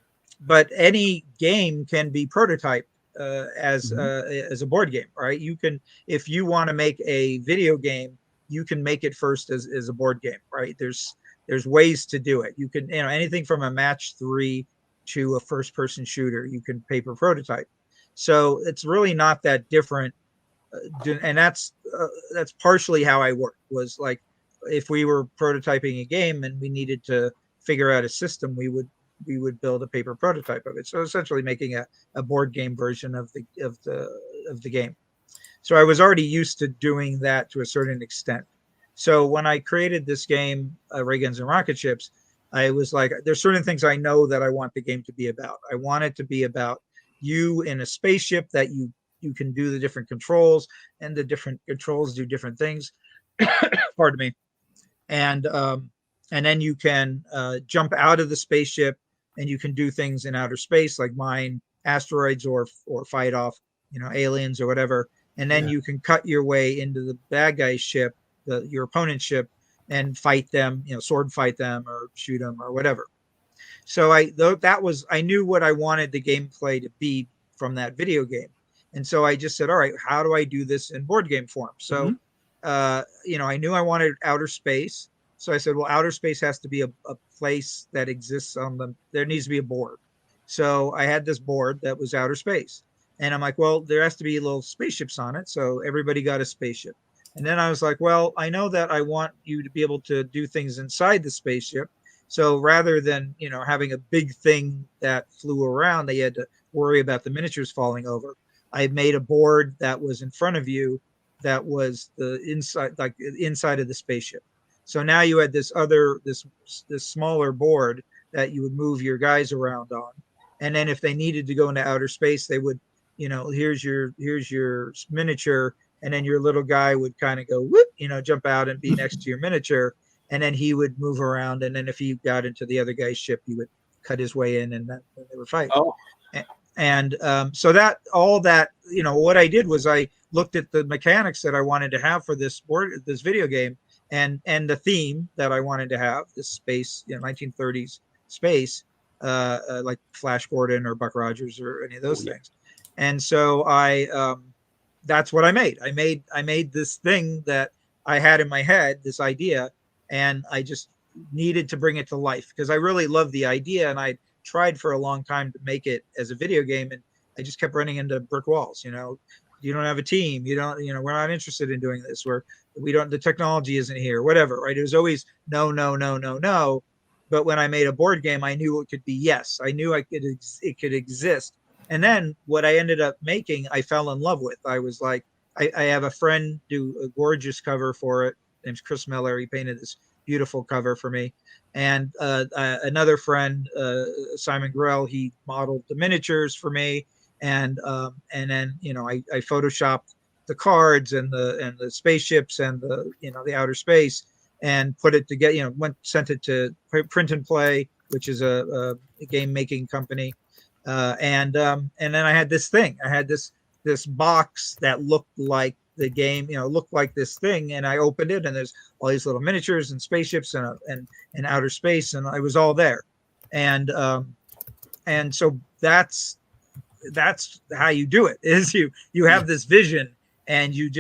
[SPEAKER 2] but any game can be prototyped
[SPEAKER 1] Mhm.
[SPEAKER 2] as a board game, right? You can, if you want to make a video game, you can make it first as a board game, right? There's ways to do it. You can, you know, anything from a match 3 to a first person shooter, you can paper prototype. So it's really not that different, and that's partially how I worked. Was like, if we were prototyping a game and we needed to figure out a system, we would build a paper prototype of it. So essentially making a board game version of the game. So I was already used to doing that to a certain extent. So when I created this game, Rayguns and Rocketships, I was like, there's certain things I know that I want the game to be about. I want it to be about you in a spaceship that you can do the different controls, and the different controls do different things. Pardon me. And then you can jump out of the spaceship, and you can do things in outer space like mine asteroids, or fight off, you know, aliens or whatever. And then
[SPEAKER 3] yeah.
[SPEAKER 2] you can cut your way into the bad guy's ship, your opponent's ship, and fight them, you know, sword fight them or shoot them or whatever. So I knew what I wanted the gameplay to be from that video game. And so I just said, all right, how do I do this in board game form? So
[SPEAKER 1] Mhm.
[SPEAKER 2] you know, I knew I wanted outer space. So I said, well, outer space has to be a place that exists on the, there needs to be a board. So I had this board that was outer space. And I'm like, well, there has to be little spaceships on it. So everybody got a spaceship. And then I was like, well, I know that I want you to be able to do things inside the spaceship. So rather than, you know, having a big thing that flew around, they had to worry about the miniatures falling over. I made a board that was in front of you, that was the inside, like inside of the spaceship. So now you had this smaller board that you would move your guys around on, and then if they needed to go into outer space, they would, you know, here's your miniature, and then your little guy would kind of go whoop, you know, jump out and be next to your miniature, and then he would move around, and then if he got into the other guy's ship, he would cut his way in, and then they would fight.
[SPEAKER 1] Oh,
[SPEAKER 2] And so that all that, you know, what I did was I looked at the mechanics that I wanted to have for this video game, and the theme that I wanted to have, this space, you know, 1930s space, like Flash Gordon or Buck Rogers or any of those
[SPEAKER 1] yeah.
[SPEAKER 2] things. And so that's what I made. I made this thing that I had in my head, this idea, and I just needed to bring it to life because I really loved the idea, and I tried for a long time to make it as a video game, and I just kept running into brick walls. You know, you don't have a team, you don't, you know, we're not interested in doing this, we don't, the technology isn't here, whatever, right? It was always no, no, no, no, no. But when I made a board game, I knew it could be yes. I knew it could exist. And then what I ended up making, I fell in love with. I was like, I have a friend do a gorgeous cover for it. His name's Chris Miller. He painted this beautiful cover for me. And another friend, Simon Grell, he modeled the miniatures for me. And then, you know, I photoshopped the cards and the spaceships and the, you know, the outer space, and put it together, you know, sent it to Print and Play, which is a game making company. And then I had this thing. I had this box that looked like the game, you know, looked like this thing, and I opened it, and there's all these little miniatures and spaceships and outer space, and I was all there. And so that's how you do it, is you have this vision, and you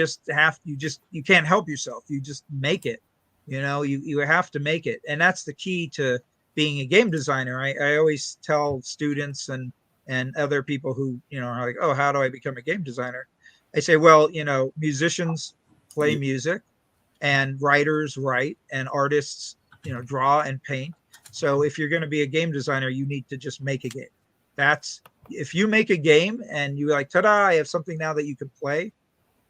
[SPEAKER 2] can't help yourself. You just make it. You have to make it, and that's the key to being a game designer. I always tell students and other people who are like, oh, how do I become a game designer? I say, well, musicians play music, and writers write, and artists draw and paint. So if you're going to be a game designer, you need to just make a game. If you make a game and you like, ta-da, I have something now that you can play,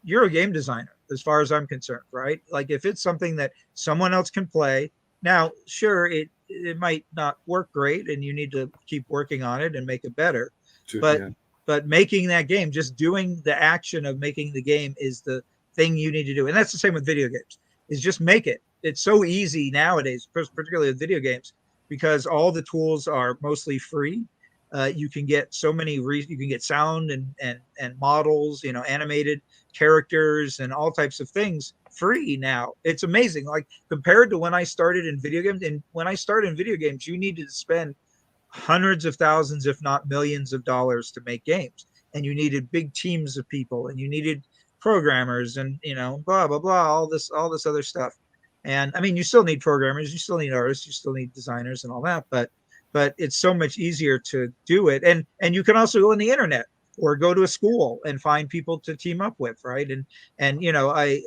[SPEAKER 2] you're a game designer as far as I'm concerned, right? Like if it's something that someone else can play, now sure, it might not work great and you need to keep working on it and make it better.
[SPEAKER 1] Sure,
[SPEAKER 2] but
[SPEAKER 1] yeah.
[SPEAKER 2] but making that game, just doing the action of making the game is the thing you need to do. And that's the same with video games, is just make it. It's so easy nowadays, particularly with video games, because all the tools are mostly free. You can get so many, you can get sound and models, animated characters and all types of things free now. It's amazing. Like compared to when I started in video games, you needed to spend hundreds of thousands, if not millions of dollars to make games. And you needed big teams of people, and you needed programmers and, blah, blah, blah, all this other stuff. And I mean, you still need programmers, you still need artists, you still need designers and all that, but it's so much easier to do it. And you can also go on the internet or go to a school and find people to team up with. Right. And,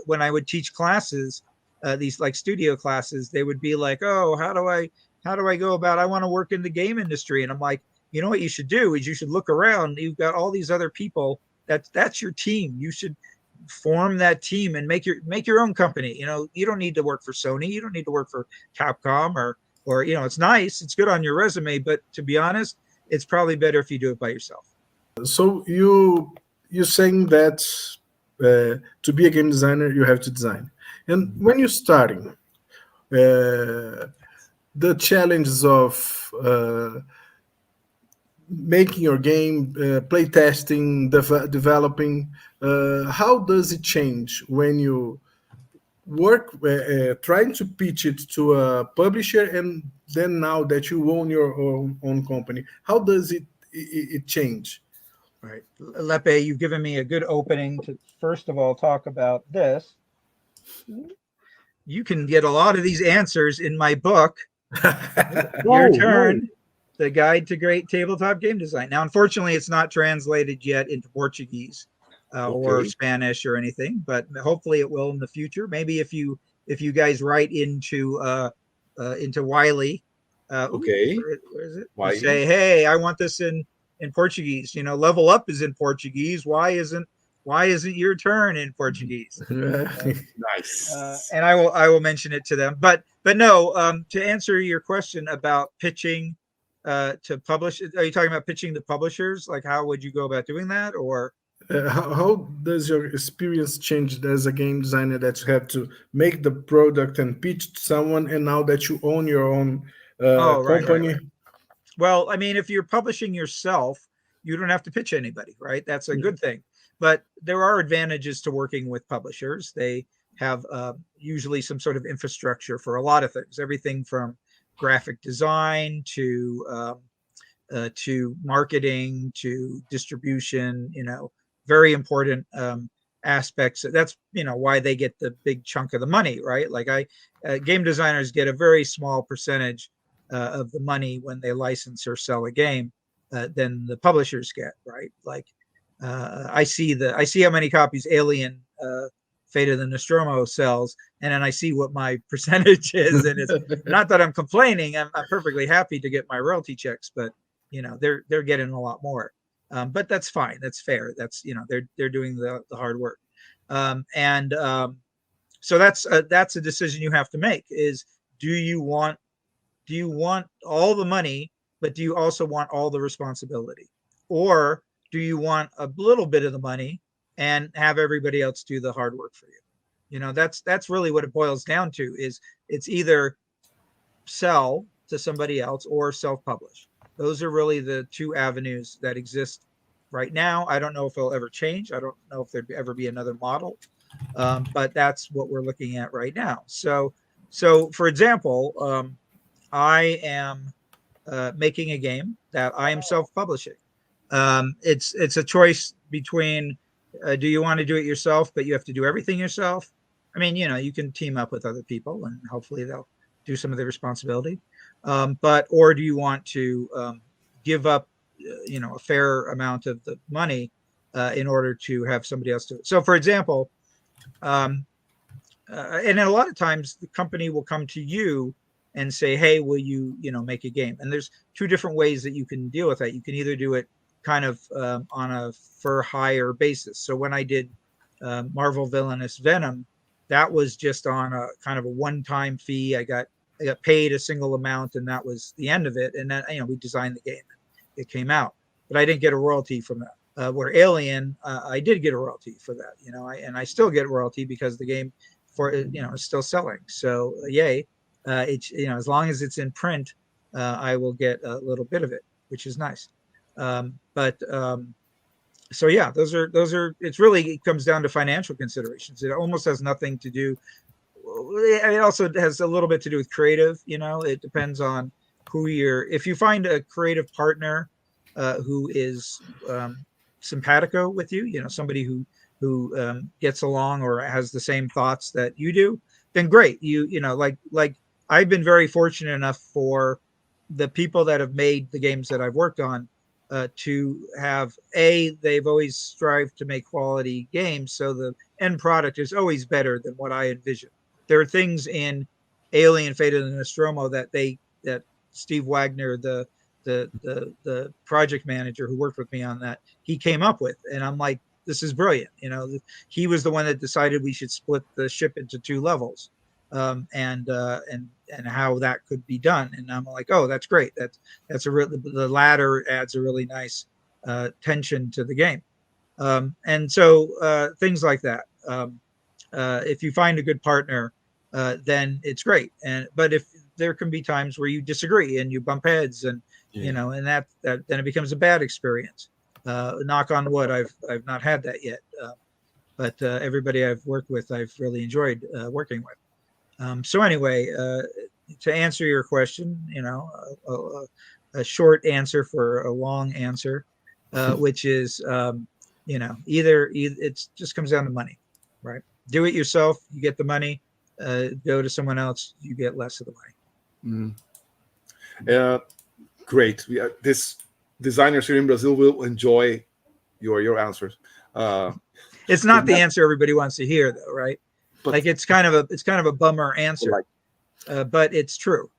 [SPEAKER 2] when I would teach classes, these like studio classes, they would be like, oh, how do I go about, I want to work in the game industry. And I'm like, what you should do is you should look around. You've got all these other people. That's your team. You should form that team and make your own company. You don't need to work for Sony. You don't need to work for Capcom or it's nice. It's good on your resume, but to be honest, it's probably better if you do it by yourself.
[SPEAKER 3] So you're saying that to be a game designer, you have to design. And when you're starting, the challenges of making your game, play testing, developing, how does it change when you work trying to pitch it to a publisher, and then now that you own your own company, how does it change?
[SPEAKER 2] Right. Lepe, you've given me a good opening to first of all talk about this. You can get a lot of these answers in my book, Your Turn, The Guide to Great Tabletop Game Design. Now, unfortunately, it's not translated yet into Portuguese or Spanish or anything, but hopefully it will in the future. Maybe if you guys write into Wiley, where is it? You say, hey, I want this in Portuguese. Level Up is in Portuguese. Why isn't Your Turn in Portuguese?
[SPEAKER 1] Nice.
[SPEAKER 2] And I will mention it to them. But no, to answer your question about pitching to publish, are you talking about pitching to publishers? Like how would you go about doing that, or?
[SPEAKER 3] How does your experience change as a game designer, that you have to make the product and pitch to someone, and now that you own your own company?
[SPEAKER 2] Right. Well, I mean, if you're publishing yourself, you don't have to pitch anybody, right? That's a good thing. But there are advantages to working with publishers. They have usually some sort of infrastructure for a lot of things, everything from graphic design to marketing to distribution, very important aspects. That's why they get the big chunk of the money, right? Like game designers get a very small percentage of the money when they license or sell a game than the publishers get, right? Like I see how many copies Alien Fate of the Nostromo sells, and then I see what my percentage is, and it's not that I'm complaining. I'm perfectly happy to get my royalty checks, but they're getting a lot more. But that's fine. That's fair. That's they're doing the hard work, so that's a decision you have to make. Is do you want all the money, but do you also want all the responsibility, or do you want a little bit of the money and have everybody else do the hard work for you? That's really what it boils down to. Is it's either sell to somebody else or self-publish. Those are really the two avenues that exist right now. I don't know if it'll ever change. I don't know if there'd ever be another model, but that's what we're looking at right now. So for example, I am making a game that I am self-publishing. It's a choice between Do you want to do it yourself, but you have to do everything yourself? I mean, you can team up with other people and hopefully they'll do some of the responsibility. Or do you want to give up, a fair amount of the money in order to have somebody else do it? So, for example, and a lot of times the company will come to you and say, hey, will you, make a game? And there's two different ways that you can deal with that. You can either do it kind of on a for hire basis. So when I did Marvel Villainous Venom, that was just on a kind of a one-time fee. I got paid a single amount and that was the end of it. And then, we designed the game. It came out, but I didn't get a royalty from that. Where Alien, I did get a royalty for that, and I still get royalty because the game is still selling. So yay. It's, as long as it's in print, I will get a little bit of it, which is nice. So yeah, those are, it comes down to financial considerations. It almost has nothing to do. It also has a little bit to do with creative, it depends on if you find a creative partner, who is, simpatico with you, somebody who gets along or has the same thoughts that you do, then great. Like I've been very fortunate enough for the people that have made the games that I've worked on to have they've always strived to make quality games. So the end product is always better than what I envisioned. There are things in Alien, Fate of the Nostromo that Steve Wagner, the project manager who worked with me on that, he came up with. And I'm like, this is brilliant. He was the one that decided we should split the ship into 2 levels. And how that could be done. And I'm like, oh, that's great. The ladder adds a really nice tension to the game. And so things like that. If you find a good partner, then it's great. But if there can be times where you disagree and you bump heads and, and that then it becomes a bad experience. Knock on wood, I've not had that yet. But everybody I've worked with, I've really enjoyed working with. So anyway, to answer your question, a short answer for a long answer, which is, either it just comes down to money, right? Do it yourself, you get the money. Go to someone else, you get less of the money.
[SPEAKER 1] Great. This designers here in Brazil will enjoy your answers.
[SPEAKER 2] It's not the answer everybody wants to hear, though, right? Like it's kind of a bummer answer, but it's true.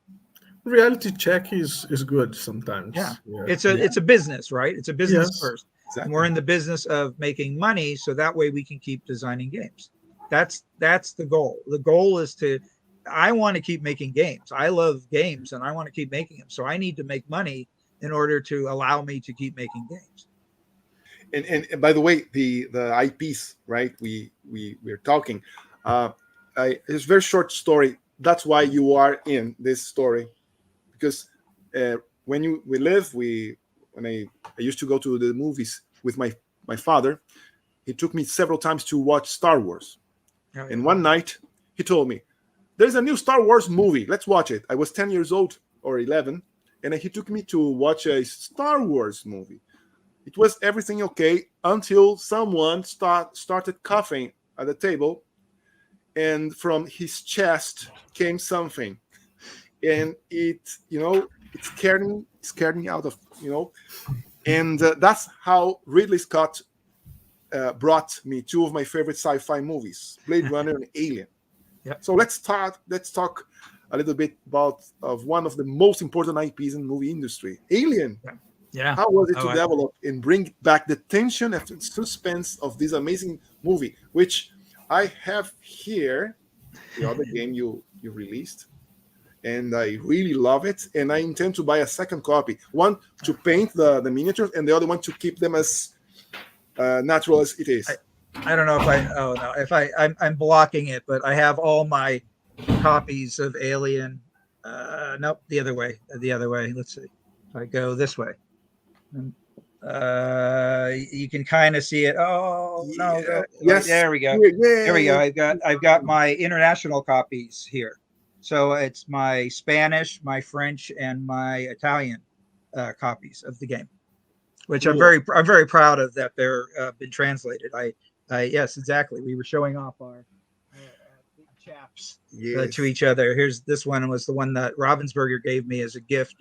[SPEAKER 3] Reality check is good sometimes.
[SPEAKER 2] Yeah. It's a business, right? It's a business first.
[SPEAKER 1] Exactly.
[SPEAKER 2] And we're in the business of making money, so that way we can keep designing games. That's the goal. The goal is I want to keep making games. I love games and I want to keep making them. So I need to make money in order to allow me to keep making games.
[SPEAKER 1] And by the way, the IPs, right? We're talking. It's a very short story. That's why you are in this story, because when I used to go to the movies with my father. He took me several times to watch Star Wars. Oh, yeah. And one night he told me, "There's a new Star Wars movie. Let's watch it." I was 10 years old or 11, and he took me to watch a Star Wars movie. It was everything okay until someone started coughing at the table. And from his chest came something, and it scared me out of, and that's how Ridley Scott brought me 2 of my favorite sci-fi movies, Blade Runner and Alien.
[SPEAKER 2] Yep.
[SPEAKER 1] So let's talk a little bit about one of the most important IPs in the movie industry, Alien.
[SPEAKER 2] Yeah.
[SPEAKER 1] How was it to develop and bring back the tension and suspense of this amazing movie, which I have here, the other game you released, and I really love it. And I intend to buy a second copy, one to paint the miniatures, and the other one to keep them as natural as it is.
[SPEAKER 2] I don't know if I'm blocking it, but I have all my copies of Alien. Nope, the other way. Let's see. If I go this way. You can kind of see it. Oh no!
[SPEAKER 1] Yes,
[SPEAKER 2] there we go.
[SPEAKER 1] Yeah.
[SPEAKER 2] There we go. I've got my international copies here. So it's my Spanish, my French, and my Italian copies of the game. which
[SPEAKER 1] Cool.
[SPEAKER 2] I'm very proud of that they're been translated. Yes, exactly. We were showing off our big chaps
[SPEAKER 1] Yes.
[SPEAKER 2] to each other. Here's this one was the one that Ravensburger gave me as a gift.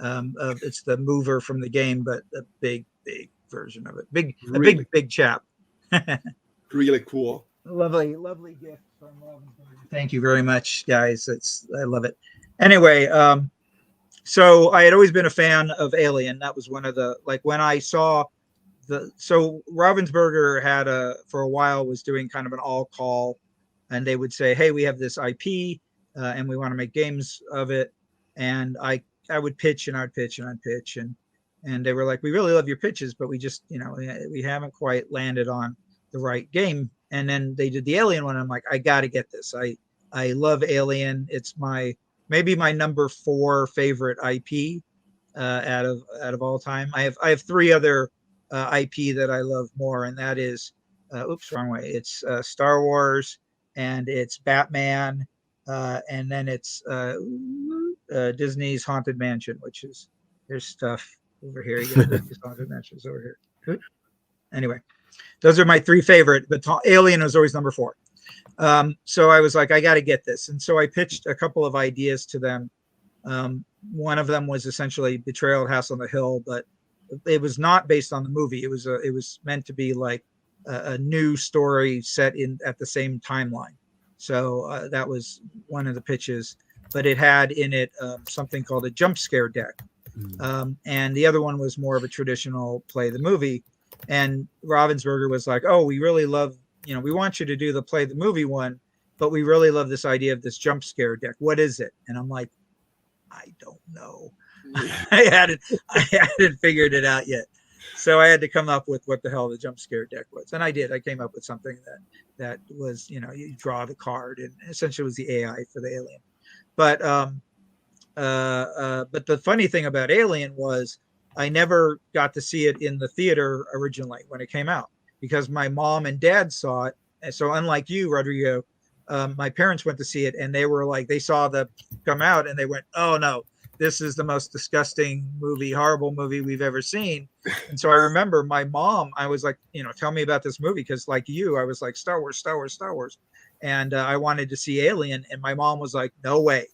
[SPEAKER 2] It's the mover from the game, but a big version of it.
[SPEAKER 1] Really?
[SPEAKER 2] Big chap.
[SPEAKER 1] Really cool.
[SPEAKER 2] Lovely gift from Ravensburger. Thank you very much, guys. I love it. Anyway, so I had always been a fan of Alien. That was one of the, like, when I saw so Ravensburger had for a while was doing kind of an all call, and they would say, hey, we have this IP and we want to make games of it. And I would pitch and I'd pitch and I'd pitch, and they were like, we really love your pitches, but we just, we haven't quite landed on the right game. And then they did the Alien one. I'm like, I got to get this. I love Alien. It's maybe my number 4 favorite IP out of all time. I have 3 other IP that I love more, and that is, wrong way. It's Star Wars, and it's Batman, and then it's Disney's Haunted Mansion, which is, there's stuff over here. You got Disney's Haunted Mansions over here. Anyway, those are my 3 favorite, but Alien was always number 4. So I was like, I got to get this. And so I pitched a couple of ideas to them. One of them was essentially Betrayal at House on the Hill, but it was not based on the movie. It was meant to be like a new story set at the same timeline. So that was one of the pitches, but it had in it something called a jump scare deck. And the other one was more of a traditional play the movie. And Ravensburger was like, oh, we really love, we want you to do the play the movie one, but we really love this idea of this jump scare deck. What is it? And I'm like, I don't know. I hadn't figured it out yet. So I had to come up with what the hell the jump scare deck was. And I did. I came up with something that was, you draw the card, and essentially was the AI for the Alien. But the funny thing about Alien was I never got to see it in the theater originally when it came out, because my mom and dad saw it. And so unlike you, Rodrigo, my parents went to see it, and they were like, they saw the come out and they went, oh no, this is the most disgusting movie, horrible movie we've ever seen. And so I remember my mom, I was like, tell me about this movie. Cause like you, I was like, Star Wars. And I wanted to see Alien. And my mom was like, no way.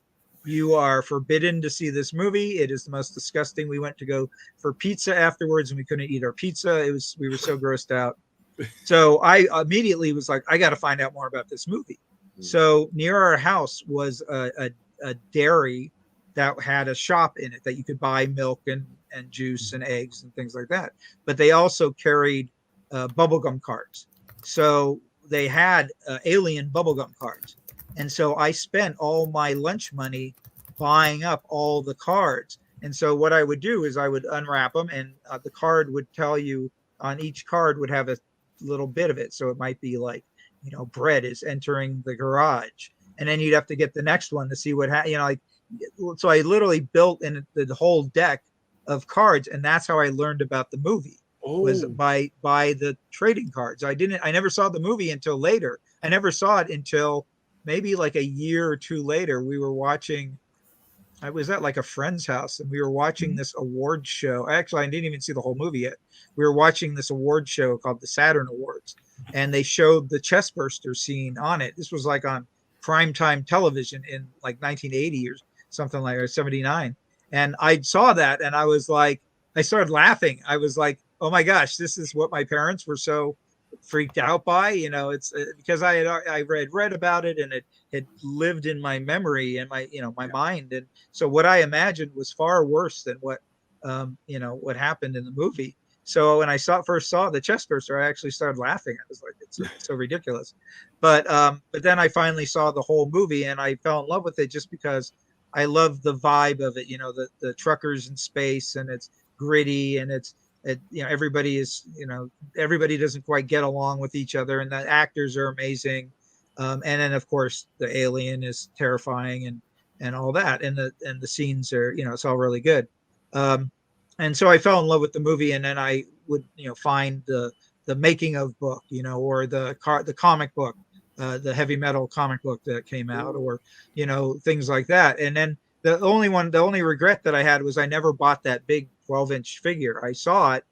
[SPEAKER 2] You are forbidden to see this movie. It is the most disgusting. We went to go for pizza afterwards and we couldn't eat our pizza. We were so grossed out. So I immediately was like, I got to find out more about this movie. So near our house was a dairy that had a shop in it that you could buy milk and juice and eggs and things like that. But they also carried bubblegum cards. So they had Alien bubblegum cards. And so I spent all my lunch money buying up all the cards. And so what I would do is I would unwrap them, and the card would tell you, on each card would have a little bit of it. So it might be like, bread is entering the garage. And then you'd have to get the next one to see what so I literally built in the whole deck of cards, and that's how I learned about the movie. Was by the trading cards. I never saw the movie until later. I never saw it until maybe like a year or two later. We were watching, I was at like a friend's house, and we were watching this award show. Actually, I didn't even see the whole movie yet. We were watching this award show called the Saturn Awards, and they showed the chestburster scene on it. This was like on primetime television in like 1980 or something like, or 79. And I saw that, and I was like, I started laughing. I was like, oh my gosh, this is what my parents were so freaked out by. It's because I read about it, and it had lived in my memory and my my mind. And so what I imagined was far worse than what what happened in the movie. So when I first saw the chestburster, I actually started laughing. I was like, it's so ridiculous. But then I finally saw the whole movie, and I fell in love with it just because I love the vibe of it. The truckers in space, and it's gritty, and everybody doesn't quite get along with each other, and the actors are amazing. And then of course the alien is terrifying, and all that, and the scenes are, it's all really good. And so I fell in love with the movie, and then I would, find the making of book, or the comic book, the heavy metal comic book that came out, or, things like that. And then the only regret that I had was I never bought that big 12-inch figure. I saw it,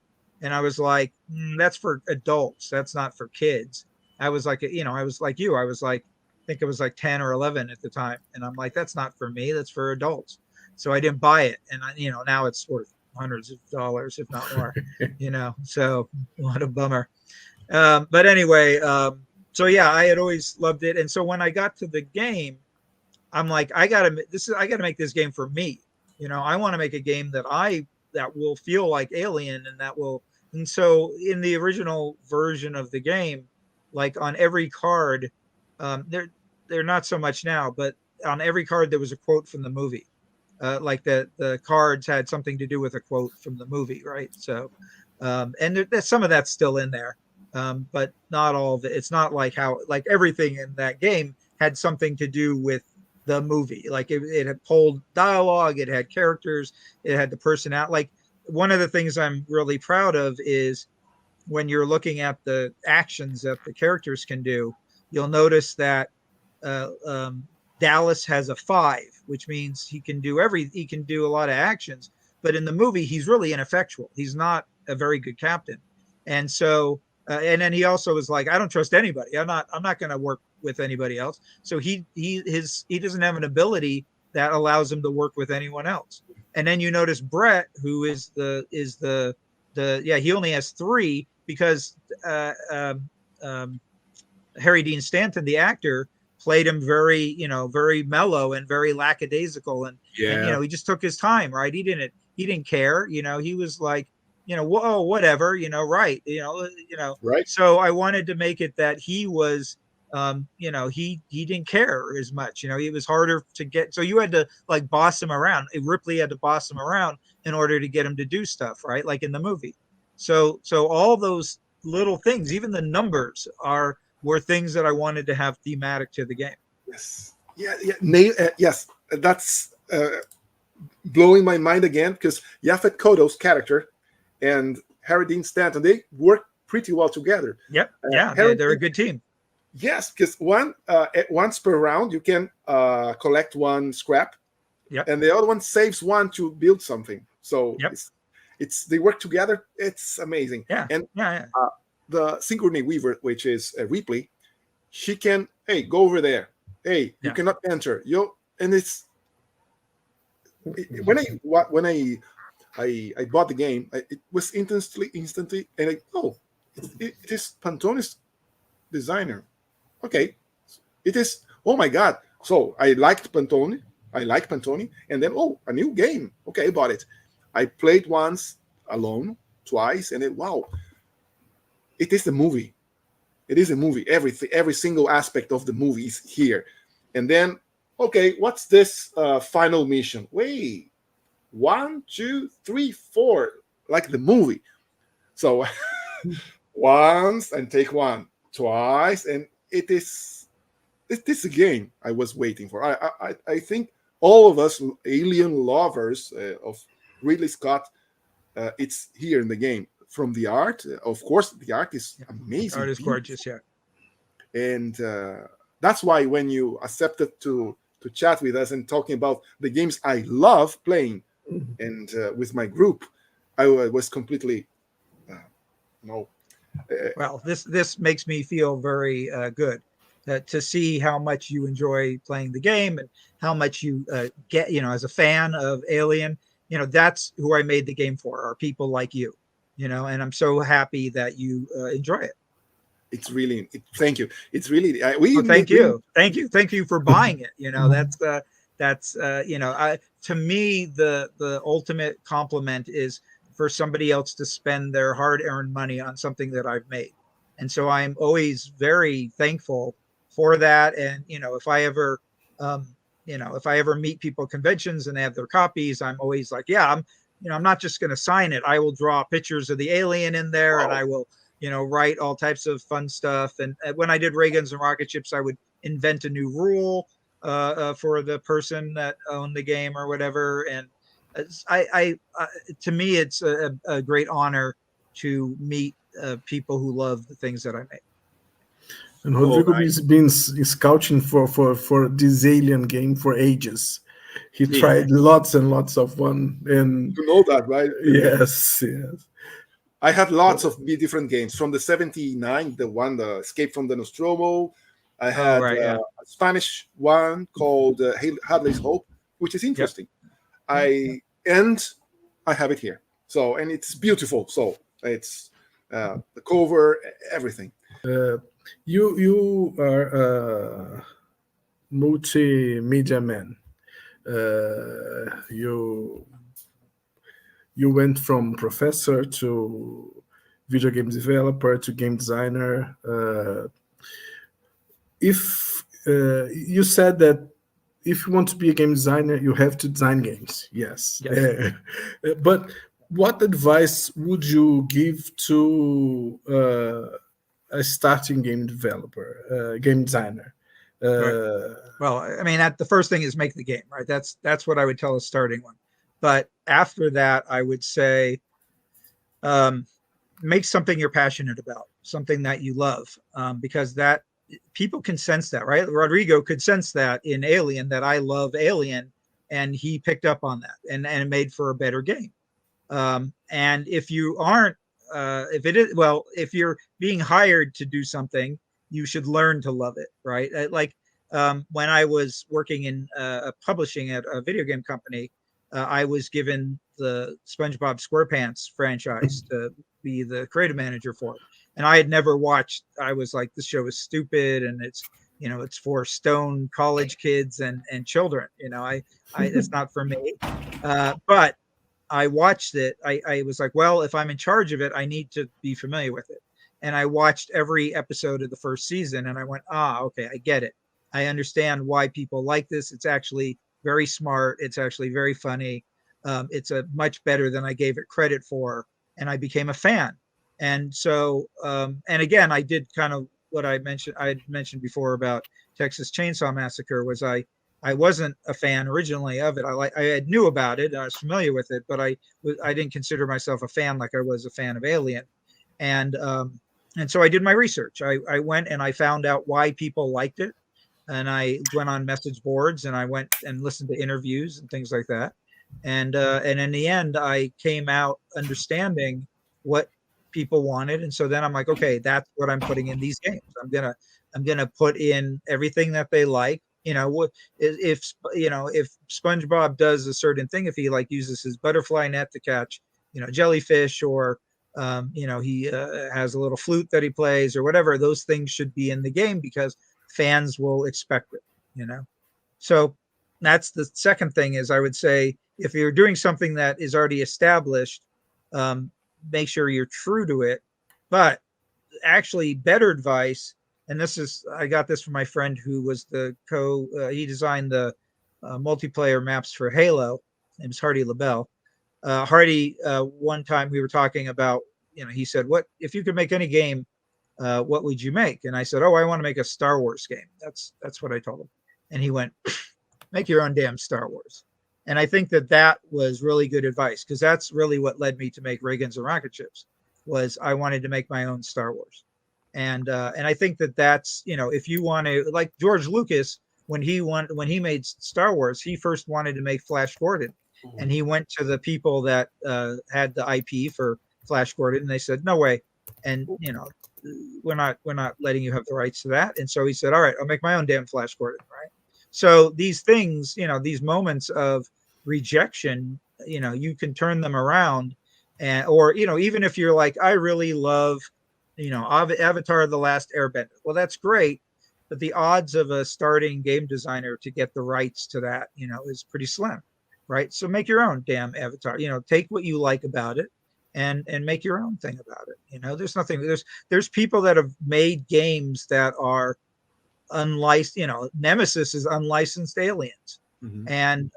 [SPEAKER 2] And I was like, that's for adults. That's not for kids. I was like, I was like you. I was like, I think it was like 10 or 11 at the time. And I'm like, that's not for me. That's for adults. So I didn't buy it. And now it's worth hundreds of dollars, if not more, so what a bummer. But anyway, so yeah, I had always loved it. And so when I got to the game, I'm like, I gotta make this game for me. I want to make a game that will feel like Alien, and so in the original version of the game, like on every card, they're not so much now, but on every card there was a quote from the movie. Like the cards had something to do with a quote from the movie, right? So, and there's some of that's still in there, but not all of it. It's not like everything in that game had something to do with the movie. Like it had pulled dialogue, it had characters, it had the personality. Like one of the things I'm really proud of is when you're looking at the actions that the characters can do, you'll notice that Dallas has a 5, which means he can do a lot of actions. But in the movie, he's really ineffectual. He's not a very good captain. And so, and then he also was like, I don't trust anybody. I'm not going to work with anybody else. So he doesn't have an ability that allows him to work with anyone else. And then you notice Brett, who is he only has 3 because Harry Dean Stanton, the actor, played him very mellow and very lackadaisical, and he just took his time, right? He didn't care, he was like, whoa, whatever, right,
[SPEAKER 1] right.
[SPEAKER 2] So I wanted to make it that he was, he didn't care as much, it was harder to get, so you had to like boss him around. Ripley had to boss him around in order to get him to do stuff, right? Like in the movie. So all those little things, even the numbers were things that I wanted to have thematic to the game.
[SPEAKER 1] Yes. Yes. That's blowing my mind again, because Yaphet Kotto's character and Harry Dean Stanton, they work pretty well together.
[SPEAKER 2] Yep. They're a good team.
[SPEAKER 1] Yes, because once per round you can collect 1 scrap, and the other one saves 1 to build something. So it's they work together. It's amazing. The Synchrony Weaver, which is Ripley, she can, hey, go over there. Hey, you cannot enter. And it's when I bought the game, it was instantly, and it is Pantone's designer. Okay, it is. Oh my God! So I liked Pantone. And then a new game. Okay, I bought it. I played once alone, twice, and wow. It is the movie. It is a movie. Every single aspect of the movie is here. And then, okay, what's this final mission? Wait, 1, 2, 3, 4, like the movie. So once and take 1, twice, and it is a game I was waiting for. I think all of us alien lovers of Ridley Scott, it's here in the game. From the art, of course, the art is amazing.
[SPEAKER 2] The art is gorgeous, yeah.
[SPEAKER 1] And that's why when you accepted to chat with us and talking about the games I love playing, and with my group, I was completely
[SPEAKER 2] well, this makes me feel very good to see how much you enjoy playing the game and how much you get, as a fan of Alien. That's who I made the game for, are people like you. And I'm so happy that you enjoy it.
[SPEAKER 1] It's really, thank you. It's really,
[SPEAKER 2] thank you for buying it. That's to me, the ultimate compliment is for somebody else to spend their hard-earned money on something that I've made. And so I'm always very thankful for that. And, if I ever meet people at conventions and they have their copies, I'm always like, I'm not just going to sign it. I will draw pictures of the alien in there, and I will, write all types of fun stuff. And when I did Rayguns and Rocketships, I would invent a new rule for the person that owned the game or whatever. And to me, it's a great honor to meet people who love the things that I make.
[SPEAKER 3] And Rodrigo has been scouting for this Alien game for ages. He tried lots and lots of one, and
[SPEAKER 1] you know that, right?
[SPEAKER 3] Yes.
[SPEAKER 1] I had lots of different games from the 79, the one, the Escape from the Nostromo. I
[SPEAKER 2] Oh,
[SPEAKER 1] had
[SPEAKER 2] right, yeah.
[SPEAKER 1] a Spanish one called Hadley's Hope, which is interesting. And I have it here. So, and it's beautiful. So it's the cover, everything.
[SPEAKER 3] You are a multimedia man. You went from professor to video game developer to game designer. If you said that if you want to be a game designer, you have to design games. Yes. But what advice would you give to a starting game developer, game designer?
[SPEAKER 2] Right. Well, I mean, the first thing is make the game, right? That's what I would tell a starting one. But after that, I would say make something you're passionate about, something that you love, because that people can sense that, right? Rodrigo could sense that in Alien, that I love Alien, and he picked up on that, and it made for a better game. And if you aren't, if you're being hired to do something, you should learn to love it, right? Like when I was working in publishing at a video game company, I was given the SpongeBob SquarePants franchise to be the creative manager for it. And I had never watched. I was like, this show is stupid, and it's for stone college kids and children. It's not for me. But I watched it. I was like, well, if I'm in charge of it, I need to be familiar with it. And I watched every episode of the first season, and I went, okay, I get it. I understand why people like this. It's actually very smart. It's actually very funny. It's a much better than I gave it credit for, and I became a fan. And so, and again, I did kind of what I mentioned before about Texas Chainsaw Massacre. Was I wasn't a fan originally of it. I knew about it. I was familiar with it, but I didn't consider myself a fan like I was a fan of Alien. And so I did my research. I went and I found out why people liked it. And I went on message boards, and I went and listened to interviews and things like that. And in the end, I came out understanding what people wanted. And so then I'm like, okay, that's what I'm putting in these games. I'm gonna put in everything that they like. If SpongeBob does a certain thing, if he uses his butterfly net to catch jellyfish, or he has a little flute that he plays or whatever, those things should be in the game because fans will expect it. So that's the second thing. Is I would say, if you're doing something that is already established, make sure you're true to it. But actually, better advice, and I got this from my friend who was he designed the multiplayer maps for Halo. His name is Hardy LaBelle. Hardy, one time we were talking about, he said, "What if you could make any game? What would you make?" And I said, "Oh, I want to make a Star Wars game." That's what I told him. And he went, "Make your own damn Star Wars." And I think that was really good advice, because that's really what led me to make Rayguns and Rocketships. Was I wanted to make my own Star Wars. And I think that's, if you want to, like George Lucas, when he made Star Wars, he first wanted to make Flash Gordon. And he went to the people that had the IP for Flash Gordon, and they said, "No way." And we're not letting you have the rights to that. And so he said, "All right, I'll make my own damn Flash Gordon." Right. So these things, these moments of rejection, you can turn them around, or even if you're like, I really love, Avatar: The Last Airbender. Well, that's great, but the odds of a starting game designer to get the rights to that, is pretty slim, right? So make your own damn Avatar. Take what you like about it, and make your own thing about it. There's people that have made games that are unlicensed. Nemesis is unlicensed Aliens, and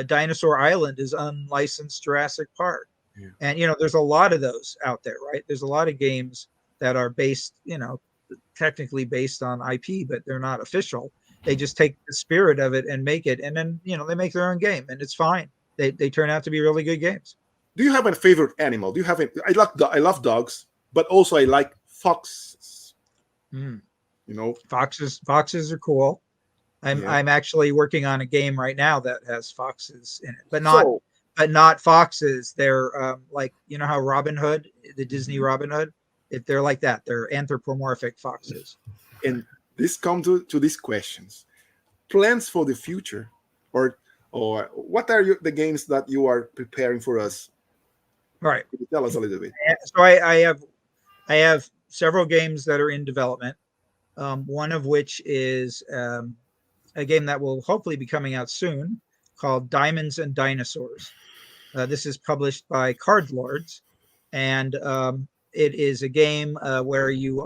[SPEAKER 2] Dinosaur Island is unlicensed Jurassic Park. Yeah. And there's a lot of those out there, right? There's a lot of games that are based, technically based on IP, but they're not official. They just take the spirit of it and make it, and then they make their own game, and it's fine. They turn out to be really good games.
[SPEAKER 1] Do you have a favorite animal? Do you have I love dogs, but also I like foxes.
[SPEAKER 2] Foxes are cool. I'm actually working on a game right now that has foxes in it, but but not foxes. They're like, you know how Robin Hood, the Disney Robin Hood, if they're like that, they're anthropomorphic foxes.
[SPEAKER 1] And this comes to these questions: plans for the future, or what are the games that you are preparing for us?
[SPEAKER 2] All right.
[SPEAKER 1] Could you tell us a little bit?
[SPEAKER 2] So I have several games that are in development. One of which is a game that will hopefully be coming out soon called Diamonds and Dinosaurs. This is published by Card Lords, and it is a game where you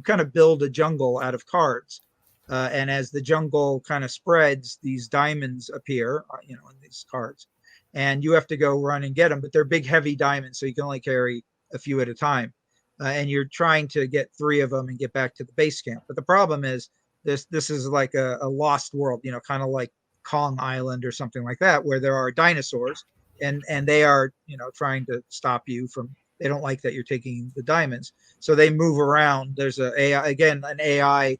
[SPEAKER 2] kind of build a jungle out of cards. And as the jungle kind of spreads, these diamonds appear, in these cards, and you have to go run and get them. But they're big, heavy diamonds, so you can only carry a few at a time. And you're trying to get 3 of them and get back to the base camp. But the problem is this is like a lost world, kind of like Kong Island or something like that, where there are dinosaurs and they are, trying to stop you from. They don't like that you're taking the diamonds, so they move around. There's an AI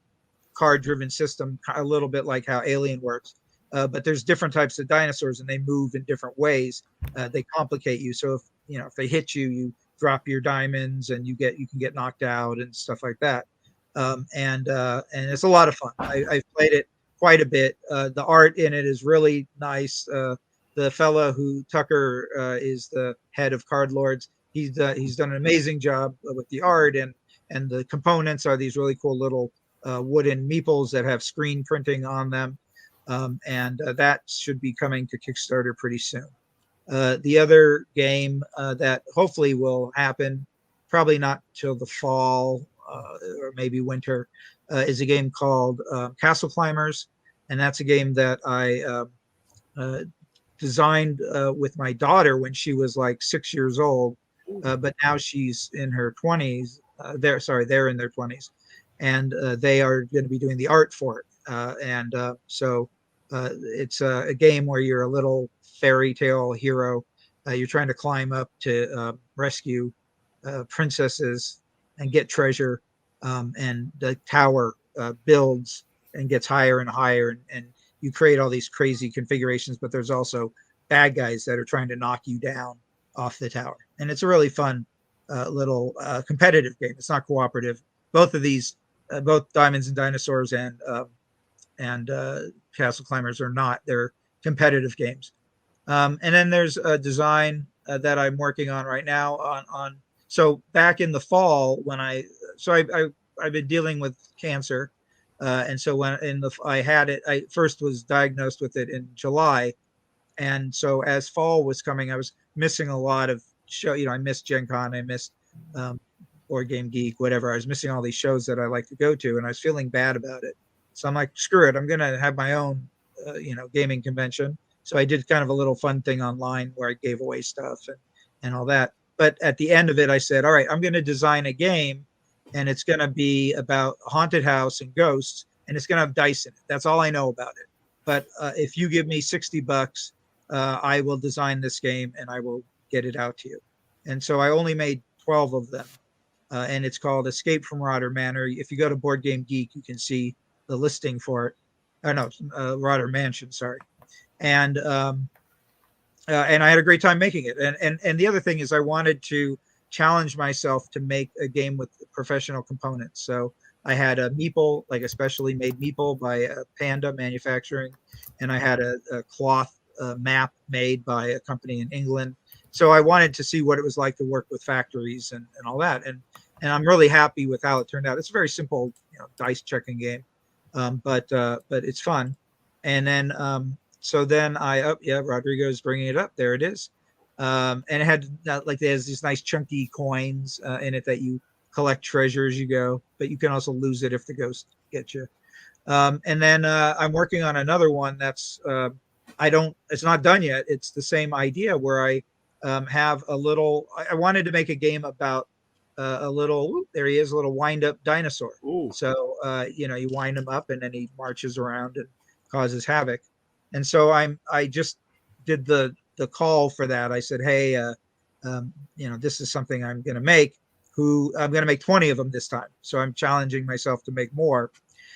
[SPEAKER 2] card-driven system, a little bit like how Alien works. But there's different types of dinosaurs, and they move in different ways. They complicate you. So if they hit you, you drop your diamonds, and you can get knocked out and stuff like that. And it's a lot of fun. I've played it quite a bit. The art in it is really nice. The fellow who Tucker is the head of Card Lords. He's done an amazing job with the art, and the components are these really cool little wooden meeples that have screen printing on them. And that should be coming to Kickstarter pretty soon. The other game that hopefully will happen, probably not till the fall or maybe winter, is a game called Castle Climbers. And that's a game that I designed with my daughter when she was like 6 years old. But now she's in her 20s. They're in their 20s. And they are going to be doing the art for it. So it's a game where you're a little fairy tale hero. You're trying to climb up to rescue princesses and get treasure. And the tower builds and gets higher and higher. And you create all these crazy configurations, but there's also bad guys that are trying to knock you down off the tower. And it's a really fun little competitive game. It's not cooperative. Both of these, both Diamonds and Dinosaurs and Castle Climbers are not. They're competitive games. And then there's a design that I'm working on right now on. So back in the fall when I've been dealing with cancer. And so I had it, I first was diagnosed with it in July. And so as fall was coming, I was missing a lot of show. I missed Gen Con, I missed Board Game Geek, whatever. I was missing all these shows that I like to go to, and I was feeling bad about it. So I'm like, screw it, I'm going to have my own, gaming convention. So I did kind of a little fun thing online where I gave away stuff and all that. But at the end of it, I said, all right, I'm going to design a game, and it's going to be about a haunted house and ghosts, and it's going to have dice in it. That's all I know about it. But if you give me $60, I will design this game and I will get it out to you. And so I only made 12 of them. And it's called Escape from Rotter Manor. If you go to Board Game Geek, you can see the listing for it. Rotter Mansion, sorry. And I had a great time making it. And the other thing is I wanted to challenge myself to make a game with professional components. So I had a meeple, like a specially made meeple by Panda Manufacturing, and I had a cloth map made by a company in England. So I wanted to see what it was like to work with factories and all that. And I'm really happy with how it turned out. It's a very simple, dice checking game, but it's fun. And then so then Rodrigo's bringing it up. There it is. And it had there's these nice chunky coins in it that you collect treasure as you go, but you can also lose it if the ghost gets you. And then I'm working on another one that's it's not done yet. It's the same idea where I have I wanted to make a game about a little wind up dinosaur.
[SPEAKER 1] Ooh.
[SPEAKER 2] So you wind him up and then he marches around and causes havoc. And so I just did the call for that. I said, hey, this is something I'm going to make. I'm going to make 20 of them this time. So I'm challenging myself to make more.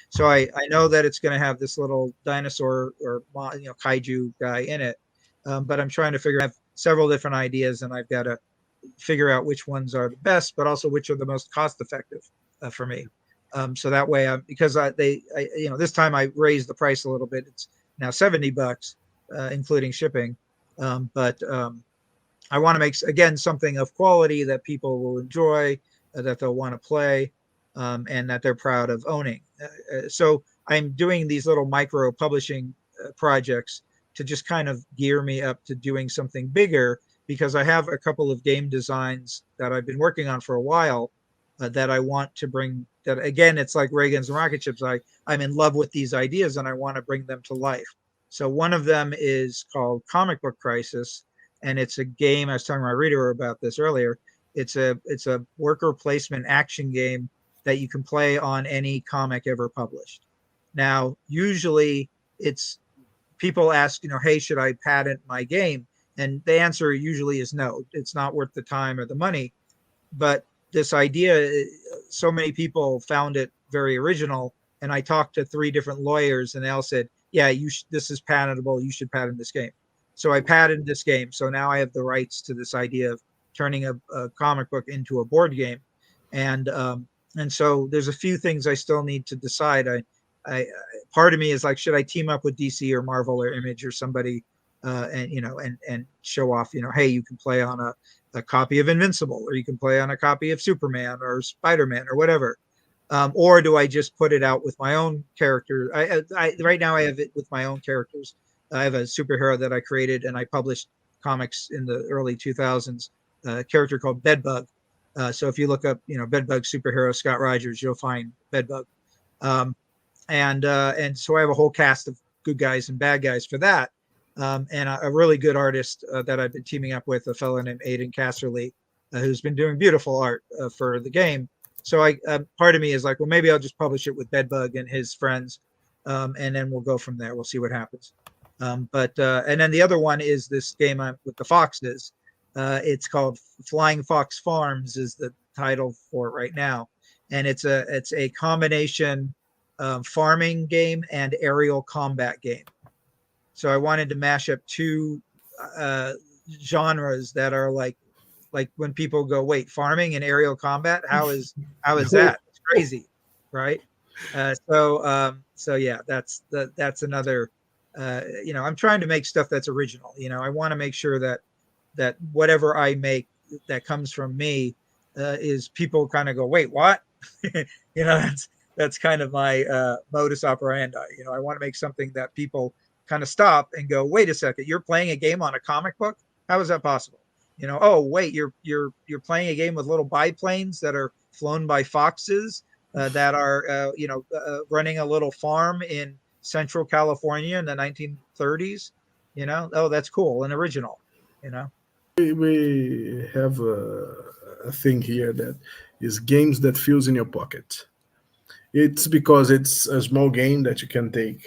[SPEAKER 2] So I know that it's going to have this little dinosaur or kaiju guy in it, but I'm trying to figure out several different ideas, and I've got to figure out which ones are the best, but also which are the most cost effective for me. So that way, because this time I raised the price a little bit. It's now $70, including shipping. But I want to make, again, something of quality that people will enjoy, that they'll want to play, and that they're proud of owning. So I'm doing these little micro publishing projects to just kind of gear me up to doing something bigger, because I have a couple of game designs that I've been working on for a while that I want to bring. That again, it's like Rayguns and Rocketships. I'm in love with these ideas and I want to bring them to life. So one of them is called Comic Book Crisis, and it's a game. I was talking to my reader about this earlier. It's a worker placement action game that you can play on any comic ever published. Now, usually it's people ask, hey, should I patent my game? And the answer usually is no. It's not worth the time or the money. But this idea, so many people found it very original. And I talked to 3 different lawyers, and they all said, yeah, this is patentable. You should patent this game. So I patented this game. So now I have the rights to this idea of turning a comic book into a board game. And so there's a few things I still need to decide. I part of me is like, should I team up with DC or Marvel or Image or somebody, and show off, hey, you can play on a copy of Invincible, or you can play on a copy of Superman or Spider-Man or whatever. Or do I just put it out with my own character? Right now I have it with my own characters. I have a superhero that I created, and I published comics in the early 2000s, a character called Bedbug. So if you look up, Bedbug superhero Scott Rogers, you'll find Bedbug. And so I have a whole cast of good guys and bad guys for that. And a really good artist that I've been teaming up with, a fellow named Aidan Casserly, who's been doing beautiful art for the game. So part of me is like, well, maybe I'll just publish it with Bedbug and his friends, and then we'll go from there. We'll see what happens. And then the other one is this game with the foxes. It's called Flying Fox Farms is the title for it right now, and it's a combination farming game and aerial combat game. So I wanted to mash up 2 genres that are like when people go, wait, farming and aerial combat? How is that? It's crazy, right? So yeah, that's another. I'm trying to make stuff that's original. I want to make sure that whatever I make that comes from me is people kind of go, wait, what? That's kind of my modus operandi. I want to make something that people kind of stop and go, wait a second, you're playing a game on a comic book? How is that possible? Oh wait, you're playing a game with little biplanes that are flown by foxes that are running a little farm in Central California in the 1930s. Oh, that's cool and original.
[SPEAKER 3] We have a thing here that is games that feels in your pocket. It's because it's a small game that you can take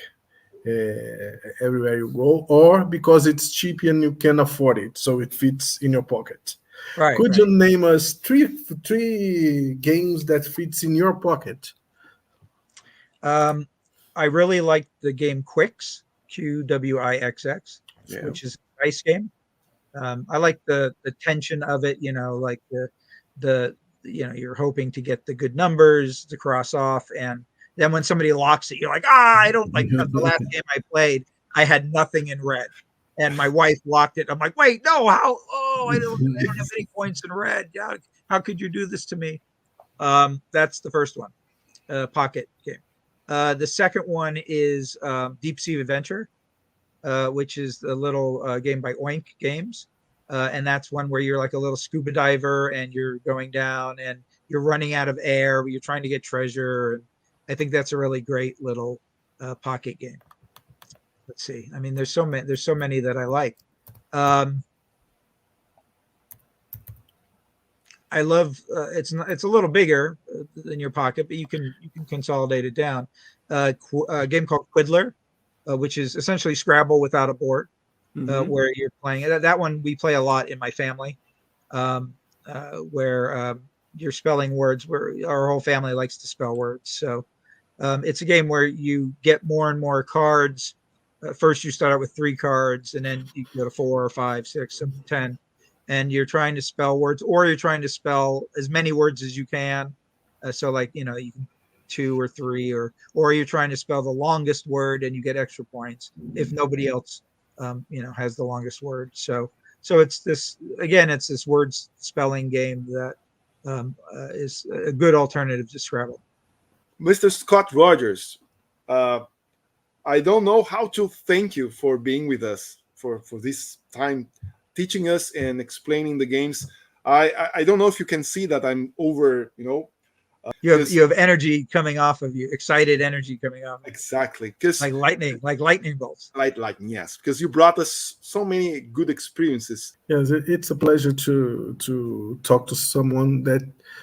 [SPEAKER 3] everywhere you go, or because it's cheap and you can afford it, so it fits in your pocket.
[SPEAKER 2] Right.
[SPEAKER 3] Could you name us three games that fits in your pocket?
[SPEAKER 2] I really like the game Quix, Qwixx, which is a dice game. I like the tension of it, like the you're hoping to get the good numbers to cross off, and then when somebody locks it, you're like, I don't like the last game I played, I had nothing in red, and my wife locked it. I'm like, wait, no, how? Oh, I don't have any points in red. Yeah, how could you do this to me? That's the first one, pocket game. The second one is Deep Sea Adventure, which is a little game by Oink Games. And that's one where you're like a little scuba diver and you're going down and you're running out of air, but you're trying to get treasure. And I think that's a really great little pocket game. Let's see. I mean, there's so many that I like. I love it's a little bigger than your pocket, but you can consolidate it down. A game called Quiddler, which is essentially Scrabble without a board, where you're playing it. That one we play a lot in my family, where you're spelling words. Where our whole family likes to spell words. So it's a game where you get more and more cards first you start out with 3 cards, and then you go to 4 or 5, 6, 10, and you're trying to spell words, or you're trying to spell as many words as you can. So like, you can 2 or 3, or you're trying to spell the longest word, and you get extra points if nobody else, has the longest word. So it's this word spelling game that is a good alternative to Scrabble.
[SPEAKER 1] Mr. Scott Rogers, I don't know how to thank you for being with us for this time, teaching us and explaining the games. I don't know if you can see that I'm over,
[SPEAKER 2] you have energy coming off of you, excited energy coming off.
[SPEAKER 1] Exactly, because
[SPEAKER 2] like lightning bolts.
[SPEAKER 1] Lightning, yes, because you brought us so many good experiences.
[SPEAKER 3] Yes, it's a pleasure to talk to someone that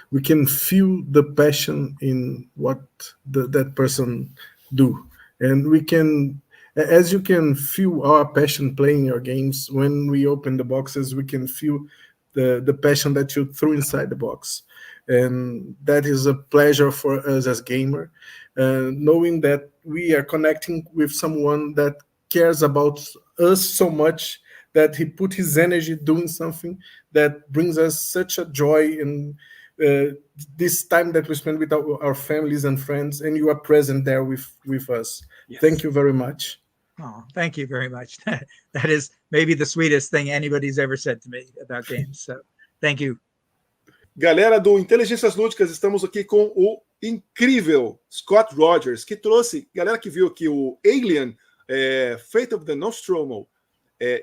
[SPEAKER 3] we can feel the passion in what that person do, and we can, as you can feel our passion playing your games. When we open the boxes, we can feel the passion that you threw inside the box, and that is a pleasure for us as gamer, knowing that we are connecting with someone that cares about us so much that he put his energy doing something that brings us such a joy, and this time that we spend with our families and friends, and you are present there with us. Yes. Thank you very much.
[SPEAKER 2] Oh, thank you very much. That is maybe the sweetest thing anybody's ever said to me about games. So thank you.
[SPEAKER 1] Galera do Inteligências Lúdicas, estamos aqui com o incrível Scott Rogers, que trouxe, galera que viu aqui o Alien, Fate of the Nostromo,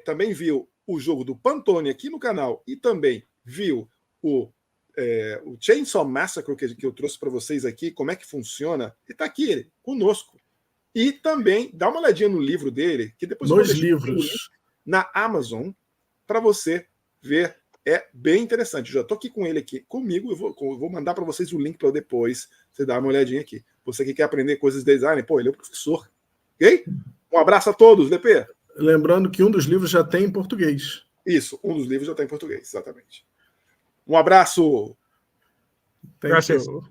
[SPEAKER 1] também viu o jogo do Pantone aqui no canal, e também viu o Chainsaw Massacre que eu trouxe para vocês aqui, como é que funciona, e está aqui ele, conosco. E também dá uma olhadinha no livro dele, que depois
[SPEAKER 3] nos livros
[SPEAKER 1] na Amazon, para você ver. É bem interessante. Já estou aqui com ele aqui comigo. Eu vou mandar para vocês o link para depois você dar uma olhadinha aqui. Você que quer aprender coisas de design, ele é o professor. Ok? Um abraço a todos, Lepe.
[SPEAKER 3] Lembrando que um dos livros já tem em português.
[SPEAKER 1] Isso, um dos livros já tem em português, exatamente. Um abraço.
[SPEAKER 3] Thank you.